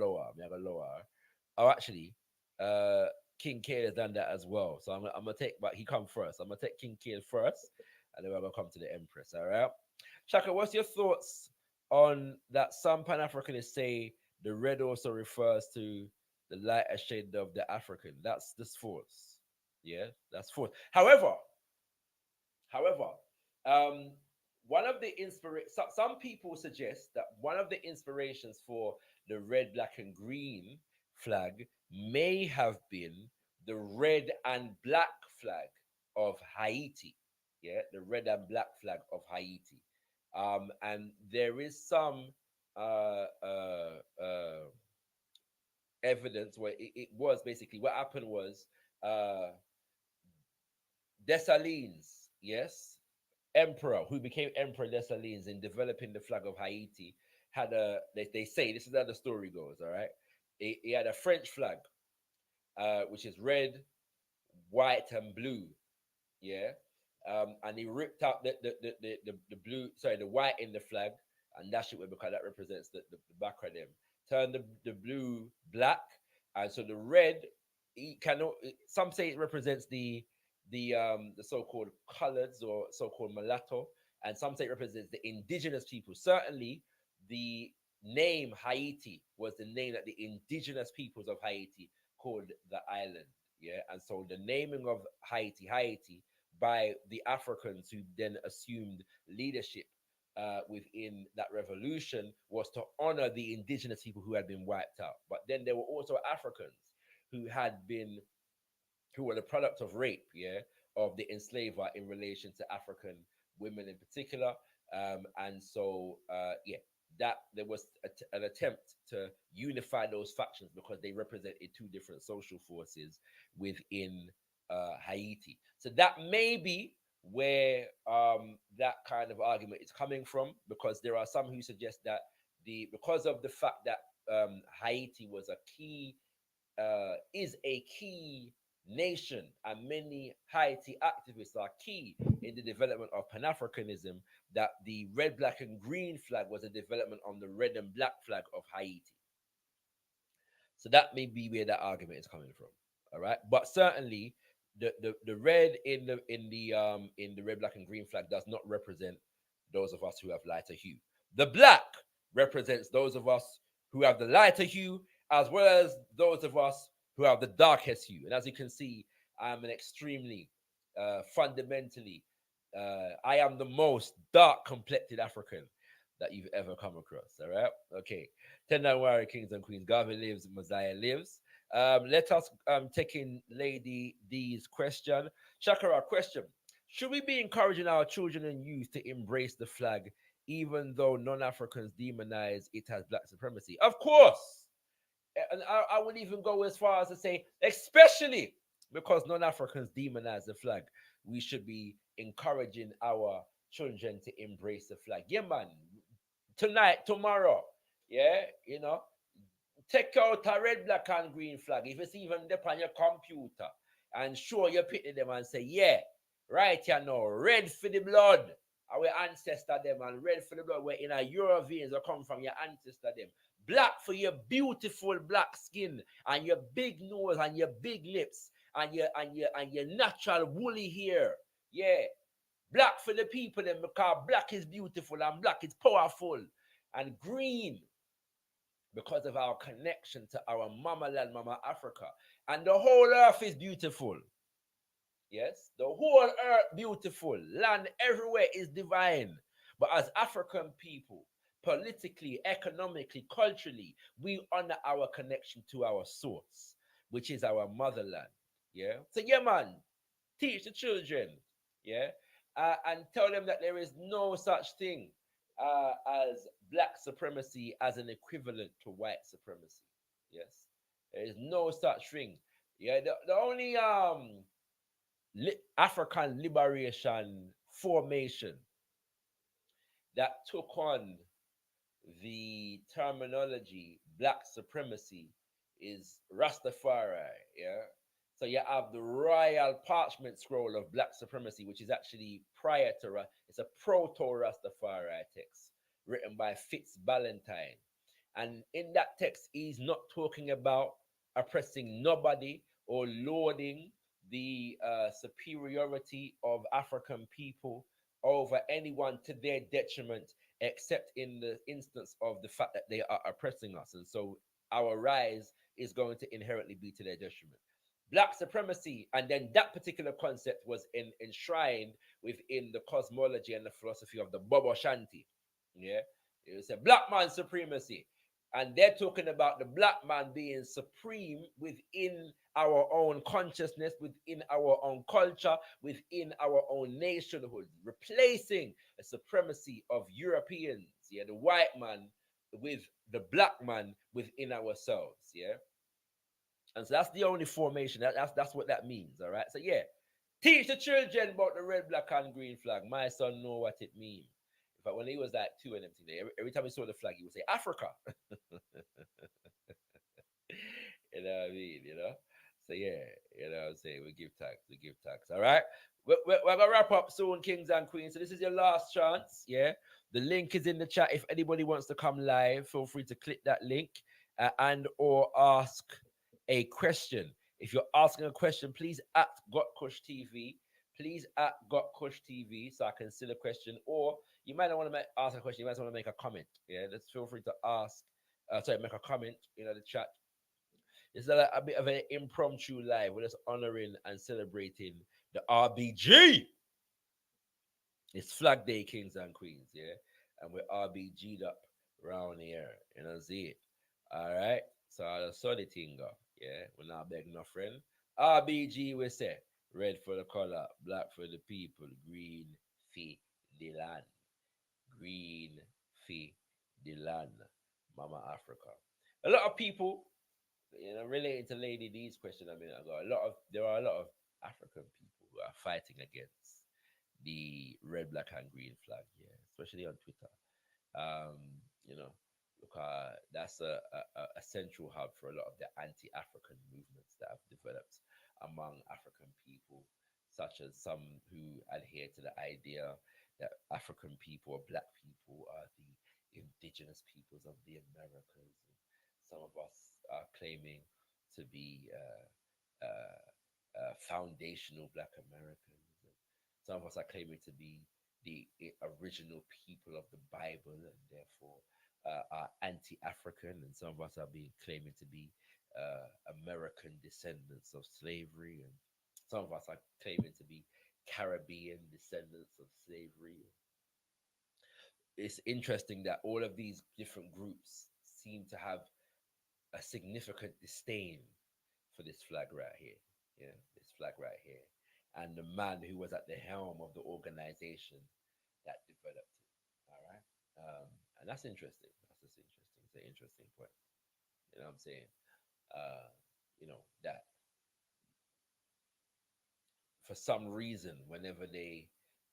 lower. Oh, actually, King K has done that as well. So I'm gonna take, but he come first. I'm gonna take King K first, and then we're gonna come to the Empress. All right, Shaka, what's your thoughts on that? Some Pan Africanists say the red also refers to the lighter shade of the African. That's this false. Yeah, that's false. However, um, one of the some people suggest that one of the inspirations for the red, black, and green flag may have been the red and black flag of Haiti. Yeah, the red and black flag of Haiti. And there is some uh, uh, uh, evidence where it was basically what happened was uh, Dessalines, yes, emperor who became Emperor Dessalines in developing the flag of Haiti had they say this is how the story goes, all right. He had a French flag, which is red, white, and blue, yeah. And he ripped out the blue, sorry, the white in the flag, and dashed it with, because that represents the back of them. Turned the blue black, and so the red, he cannot. Some say it represents the so-called coloreds or so-called mulatto, and some say it represents the indigenous people. Certainly, the name Haiti was the name that the indigenous peoples of Haiti called the island. Yeah, and so the naming of Haiti, by the Africans who then assumed leadership within that revolution, was to honor the indigenous people who had been wiped out. But then there were also Africans who had been who were the product of rape, yeah, of the enslaver in relation to African women in particular. And so, yeah, that there was an attempt to unify those factions because they represented two different social forces within Haiti. So that may be where that kind of argument is coming from, because there are some who suggest that because of the fact that Haiti was a key is a key nation, and many Haiti activists are key in the development of Pan Africanism, that the red, black, and green flag was a development on the red and black flag of Haiti. So that may be where that argument is coming from. All right, but certainly the red in the red, black, and green flag does not represent those of us who have lighter hue. The black represents those of us who have the lighter hue, as well as those of us who have the darkest hue. And as you can see, I'm an extremely fundamentally I am the most dark complected African that you've ever come across. All right. Okay. 10 9 Warrior Kings and Queens. Garvey lives, Mosiah lives. Let us take in Lady D's question. Shakara, question. Should we be encouraging our children and youth to embrace the flag, even though non-Africans demonize it as black supremacy? Of course. And I would even go as far as to say, especially because non-Africans demonize the flag, we should be encouraging our children to embrace the flag. Yeah, man. Tonight, tomorrow, yeah, take out a red, black, and green flag. If it's even up on your computer, and show your picture them and say, yeah, right here now, red for the blood. Our ancestor them, and red for the blood where in your veins will come from your ancestor them. Black for your beautiful black skin and your big nose and your big lips and your natural woolly hair. Yeah. Black for the people them because black is beautiful and black is powerful. And green because of our connection to our mama land, mama Africa. And the whole earth is beautiful. Yes, the whole earth beautiful. Land everywhere is divine. But as African people, politically, economically, culturally, we honor our connection to our source, which is our motherland. Yeah. So yeah, man, teach the children. Yeah. And tell them that there is no such thing as black supremacy as an equivalent to white supremacy. Yes. There is no such thing. Yeah. The only African liberation formation that took on the terminology black supremacy is Rastafari. Yeah. So you have the royal parchment scroll of black supremacy, which is actually prior to it's a proto Rastafari text written by Fitz Ballantyne. And in that text, he's not talking about oppressing nobody or lauding the superiority of African people over anyone to their detriment, except in the instance of the fact that they are oppressing us. And so our rise is going to inherently be to their detriment. Black supremacy, and then that particular concept was enshrined within the cosmology and the philosophy of the Bobo Shanti. Yeah, it's a black man supremacy, and they're talking about the black man being supreme within our own consciousness, within our own culture, within our own nationhood, replacing the supremacy of Europeans, yeah, the white man with the black man within ourselves, yeah. And so that's the only formation. That's what that means. All right. So yeah, teach the children about the red, black, and green flag. My son know what it means. In fact, when he was like 2 and everything, every time he saw the flag, he would say Africa. You know what I mean? So yeah, you know what I'm saying? We give thanks. We give thanks. All right. We're gonna wrap up soon, kings and queens. So this is your last chance. Yeah. The link is in the chat. If anybody wants to come live, feel free to click that link and or ask a question. If you're asking a question, please at Got Kush TV. Please at Got Kush TV so I can see the question. Or you might not want to ask a question. You might want to make a comment. Yeah. Let's feel free to ask. Make a comment in the chat. It's a bit of an impromptu live. We're just honoring and celebrating the RBG. It's Flag Day, Kings and Queens, yeah? And we're RBG'd up around here. You know, see it. All right? So I saw the thing go, yeah? We're not begging no friend. RBG, we say, red for the color, black for the people, green for the land. Green for the land, Mama Africa. A lot of people, relating to Lady D's question a minute ago, there are a lot of African people who are fighting against the red, black, and green flag, yeah, especially on Twitter. Um, you know, look, that's a central hub for a lot of the anti-African movements that have developed among African people, such as some who adhere to the idea that African people or black people are the indigenous peoples of the Americas. Some of us are claiming to be foundational Black Americans. Some of us are claiming to be the original people of the Bible and therefore are anti-African. And some of us are being claiming to be American descendants of slavery. And some of us are claiming to be Caribbean descendants of slavery. It's interesting that all of these different groups seem to have a significant disdain for this flag right here. Yeah, this flag right here. And the man who was at the helm of the organization that developed it. All right. And that's interesting. That's just interesting. It's an interesting point. You know what I'm saying? Uh, that for some reason, whenever they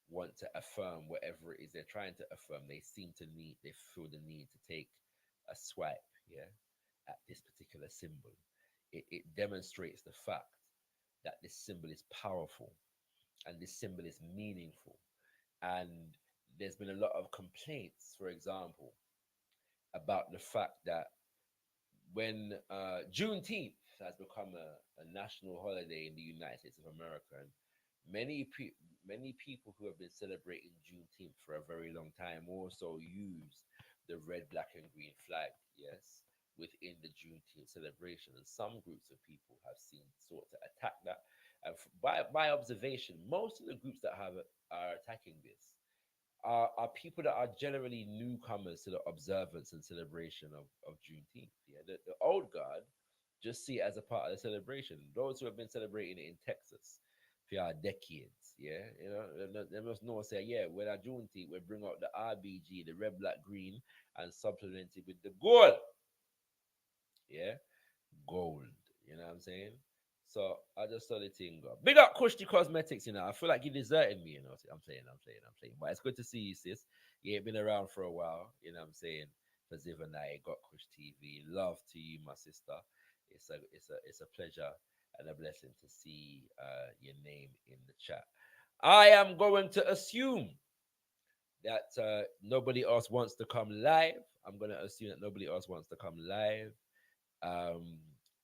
want to affirm whatever it is they're trying to affirm, they feel the need to take a swipe, yeah, at this particular symbol. It demonstrates the fact that this symbol is powerful and this symbol is meaningful. And there's been a lot of complaints, for example, about the fact that when Juneteenth has become a national holiday in the United States of America, and many people who have been celebrating Juneteenth for a very long time also use the red, black, and green flag, yes, within the Juneteenth celebration. And some groups of people have seen sought to attack that. And by observation, most of the groups that are attacking this are people that are generally newcomers to the observance and celebration of Juneteenth. Yeah, the old guard just see it as a part of the celebration. Those who have been celebrating it in Texas for decades, yeah, they must know say, yeah, when our Juneteenth, we bring out the RBG, the red, black, green, and supplement it with the gold, yeah, gold. You know what I'm saying? So I just saw the thing go. Big up Kushti Cosmetics, I feel like you deserted me, I'm saying. But it's good to see you, sis. You ain't been around for a while, I'm saying. For Ziv and I got Kush TV. Love to you, my sister. It's a pleasure and a blessing to see your name in the chat. I am going to assume that nobody else wants to come live. I'm going to assume that nobody else wants to come live. Um,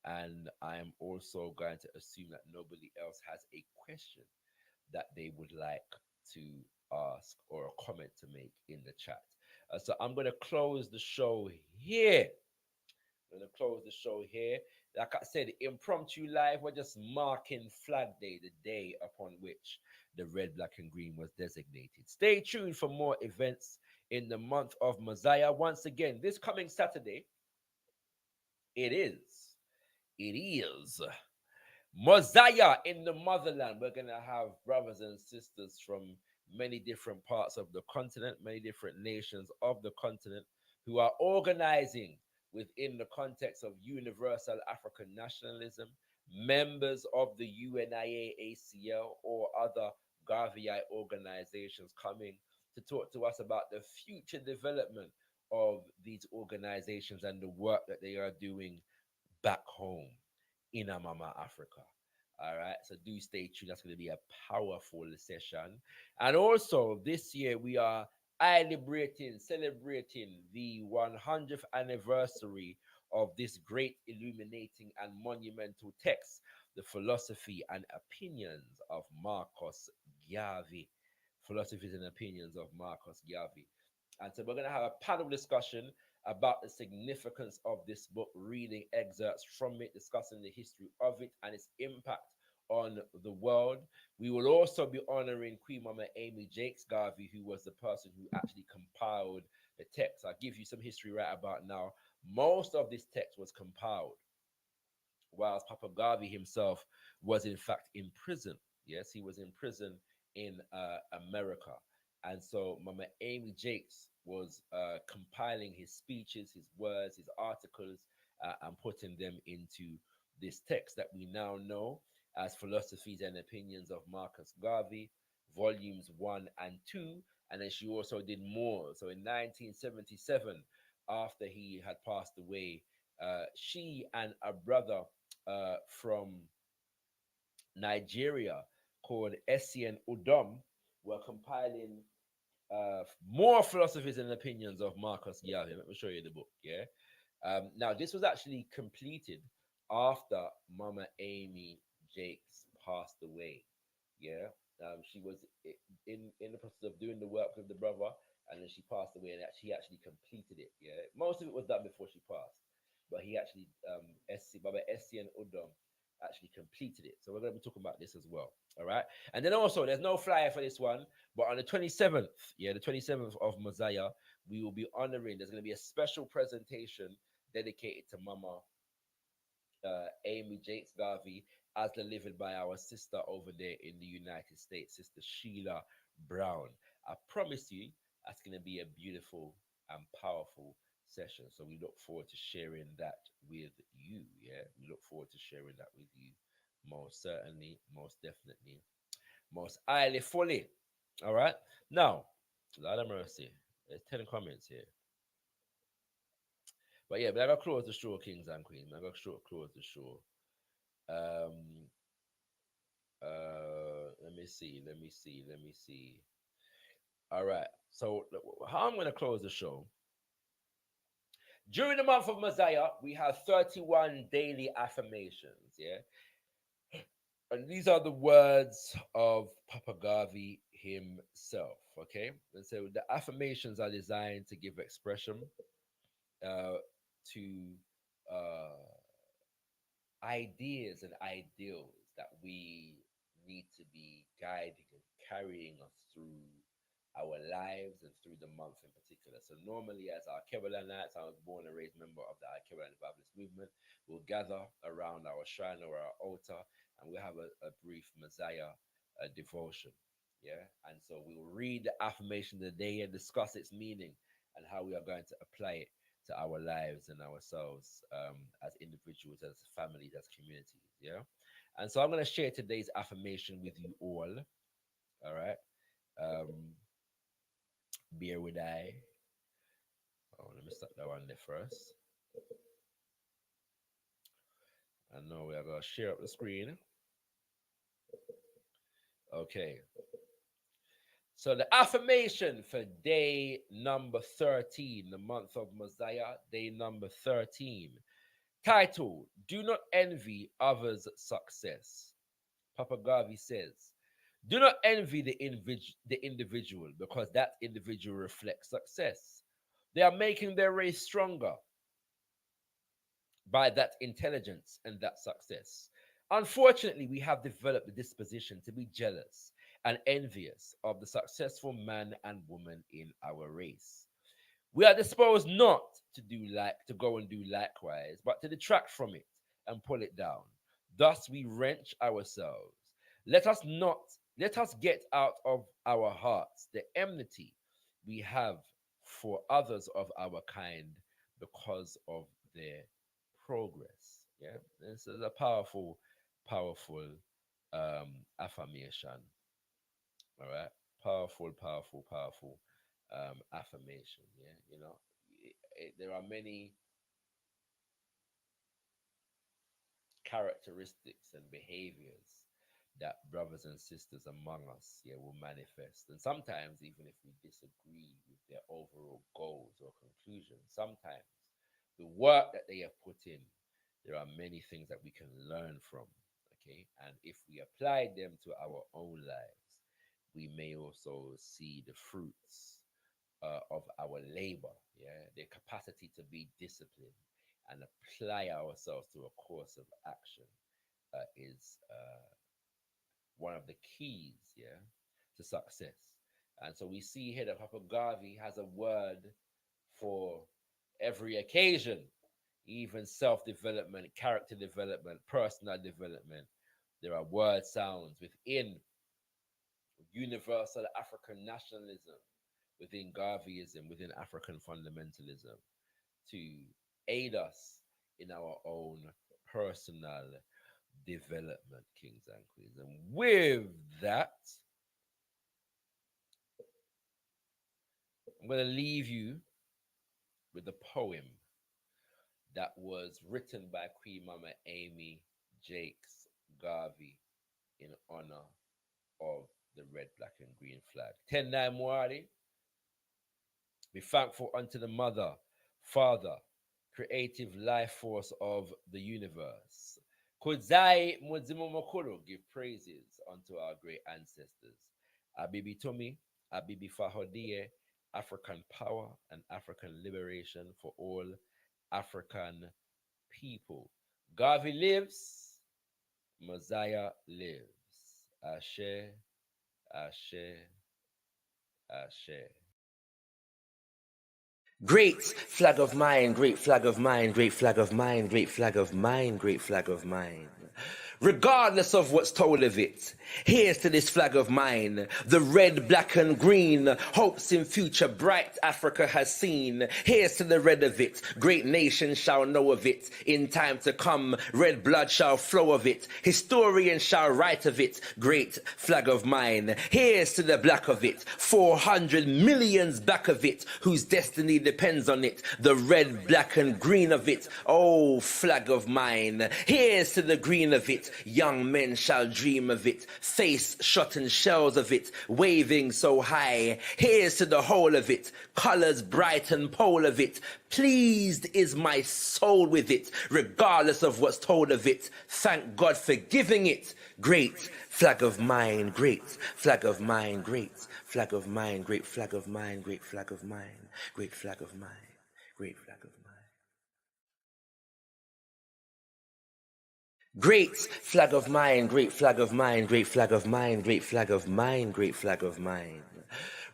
and I am also going to assume that nobody else has a question that they would like to ask or a comment to make in the chat. So I'm going to close the show here. Like I said, impromptu live, we're just marking Flag Day, the day upon which the red, black, and green was designated. Stay tuned for more events in the month of Mosiah. Once again, this coming Saturday, it is Mosiah in the motherland. We're going to have brothers and sisters from many different parts of the continent, many different nations of the continent who are organizing within the context of universal African nationalism, members of the UNIA ACL or other Garveyite organizations coming to talk to us about the future development of these organizations and the work that they are doing back home in Mama Africa. All right, so do stay tuned. That's going to be a powerful session. And also, this year we are celebrating the 100th anniversary of this great illuminating and monumental text, the Philosophy and Opinions of Marcus Garvey. Philosophies and Opinions of Marcus Garvey. And so we're going to have a panel discussion about the significance of this book, reading excerpts from it, discussing the history of it and its impact on the world. We will also be honoring Queen Mama Amy Jakes Garvey, who was the person who actually compiled the text. I'll give you some history right about now. Most of this text was compiled whilst Papa Garvey himself was in fact in prison. Yes, he was in prison in America. And so Mama Amy Jakes was compiling his speeches, his words, his articles, and putting them into this text that we now know as Philosophies and Opinions of Marcus Garvey, volumes 1 and 2. And then she also did more. So in 1977, after he had passed away, she and a brother from Nigeria called Essien Udom were compiling more Philosophies and Opinions of Marcus Garvey. Let me show you the book. Yeah. Now this was actually completed after Mama Amy Jakes passed away. Yeah. She was in the process of doing the work with the brother, and then she passed away, and she actually completed it. Yeah. Most of it was done before she passed, but he actually Baba Essien Udom actually completed it. So we're going to be talking about this as well. All right. And then also, there's no flyer for this one, but on the 27th, the 27th of Mosiah, we will be honoring, there's going to be a special presentation dedicated to Mama Amy Jakes Garvey, as delivered by our sister over there in the United States, Sister Sheila Brown. I promise you, that's going to be a beautiful and powerful session. So we look forward to sharing that with you. Yeah, we look forward to sharing that with you. Most certainly, most definitely, most highly, fully. All right. Now, Lord of mercy. There's 10 comments here. But yeah, but I got to close the show, kings and queens. I got to close the show. Um, let me see. All right. So how I'm going to close the show. During the month of Mosiah, we have 31 daily affirmations. Yeah. And these are the words of Papa Garvey himself. Okay. And so the affirmations are designed to give expression uh, to uh, ideas and ideals that we need to be guiding and carrying us through our lives and through the month in particular. So normally as our Kebbalanites, I was born and raised member of the Kebbalan Baptist movement, we'll gather around our shrine or our altar and we'll have a brief Messiah devotion. Yeah. And so we'll read the affirmation of the day and discuss its meaning and how we are going to apply it to our lives and ourselves as individuals, as families, as communities. Yeah. And so I'm going to share today's affirmation with you all. All right. Um, bear with I. Oh, let me start that one there first. And now we are going to share up the screen. Okay. So the affirmation for day number 13, the month of Mosiah, day number 13. Title, Do Not Envy Others' Success. Papa Garvey says, do not envy the individual because that individual reflects success. They are making their race stronger by that intelligence and that success. Unfortunately, we have developed the disposition to be jealous and envious of the successful man and woman in our race. We are disposed not to go and do likewise, but to detract from it and pull it down. Thus we wrench ourselves. Let us not let us get out of our hearts the enmity we have for others of our kind because of their progress. Yeah, this is a powerful, powerful affirmation. All right, powerful affirmation. Yeah, there are many characteristics and behaviors that brothers and sisters among us, yeah, will manifest. And sometimes, even if we disagree with their overall goals or conclusions, sometimes the work that they have put in, there are many things that we can learn from. Okay. And if we apply them to our own lives, we may also see the fruits of our labor, yeah, the capacity to be disciplined and apply ourselves to a course of action is one of the keys, yeah, to success. And so we see here that Papa Garvey has a word for every occasion, even self-development, character development, personal development. There are word sounds within universal African nationalism, within Garveyism, within African fundamentalism, to aid us in our own personal development, kings and queens. And with that, I'm going to leave you with a poem that was written by Queen Mama Amy Jakes Garvey in honor of the red, black, and green flag. 10-9 Mwari, be thankful unto the Mother, Father, creative life force of the universe. Kudzai Mudzimu Mokuru, give praises unto our great ancestors. Abibi Tomi, Abibi Fahodie, African power and African liberation for all African people. Garvey lives, Mosiah lives. Ashe, Ashe, Ashe. Great flag of mine, great flag of mine, great flag of mine, great flag of mine, great flag of mine. Regardless of what's told of it, here's to this flag of mine, the red, black and green, hopes in future bright Africa has seen. Here's to the red of it, great nations shall know of it, in time to come, red blood shall flow of it, historians shall write of it, great flag of mine. Here's to the black of it, 400 millions back of it, whose destiny depends on it, the red, black and green of it, oh flag of mine. Here's to the green of it, young men shall dream of it, face shot and shells of it, waving so high. Here's to the whole of it, colors bright and pole of it, pleased is my soul with it, regardless of what's told of it, thank God for giving it. Great flag of mine, great flag of mine, great flag of mine, great flag of mine, great flag of mine, great flag of mine, great flag of mine. Great flag of mine, great flag of mine, great flag of mine, great flag of mine, great flag of mine.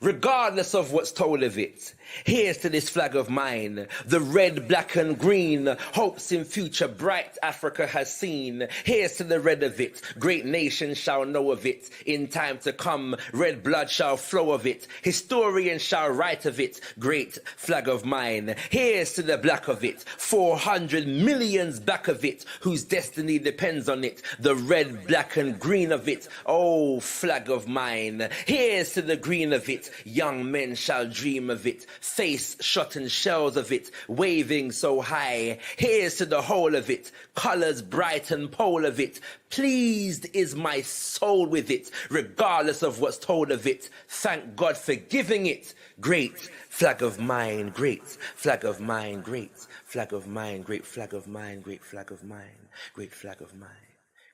Regardless of what's told of it, here's to this flag of mine, the red, black and green, hopes in future bright Africa has seen. Here's to the red of it, great nations shall know of it, in time to come, red blood shall flow of it, historians shall write of it, great flag of mine. Here's to the black of it, 400 millions back of it, whose destiny depends on it, the red, black and green of it, oh flag of mine. Here's to the green of it, young men shall dream of it, face shot and shells of it, waving so high. Here's to the whole of it, colors bright and pole of it, pleased is my soul with it, regardless of what's told of it, thank God for giving it. Great flag of mine, great flag of mine, great flag of mine, great flag of mine, great flag of mine, great flag of mine,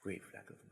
great flag of mine.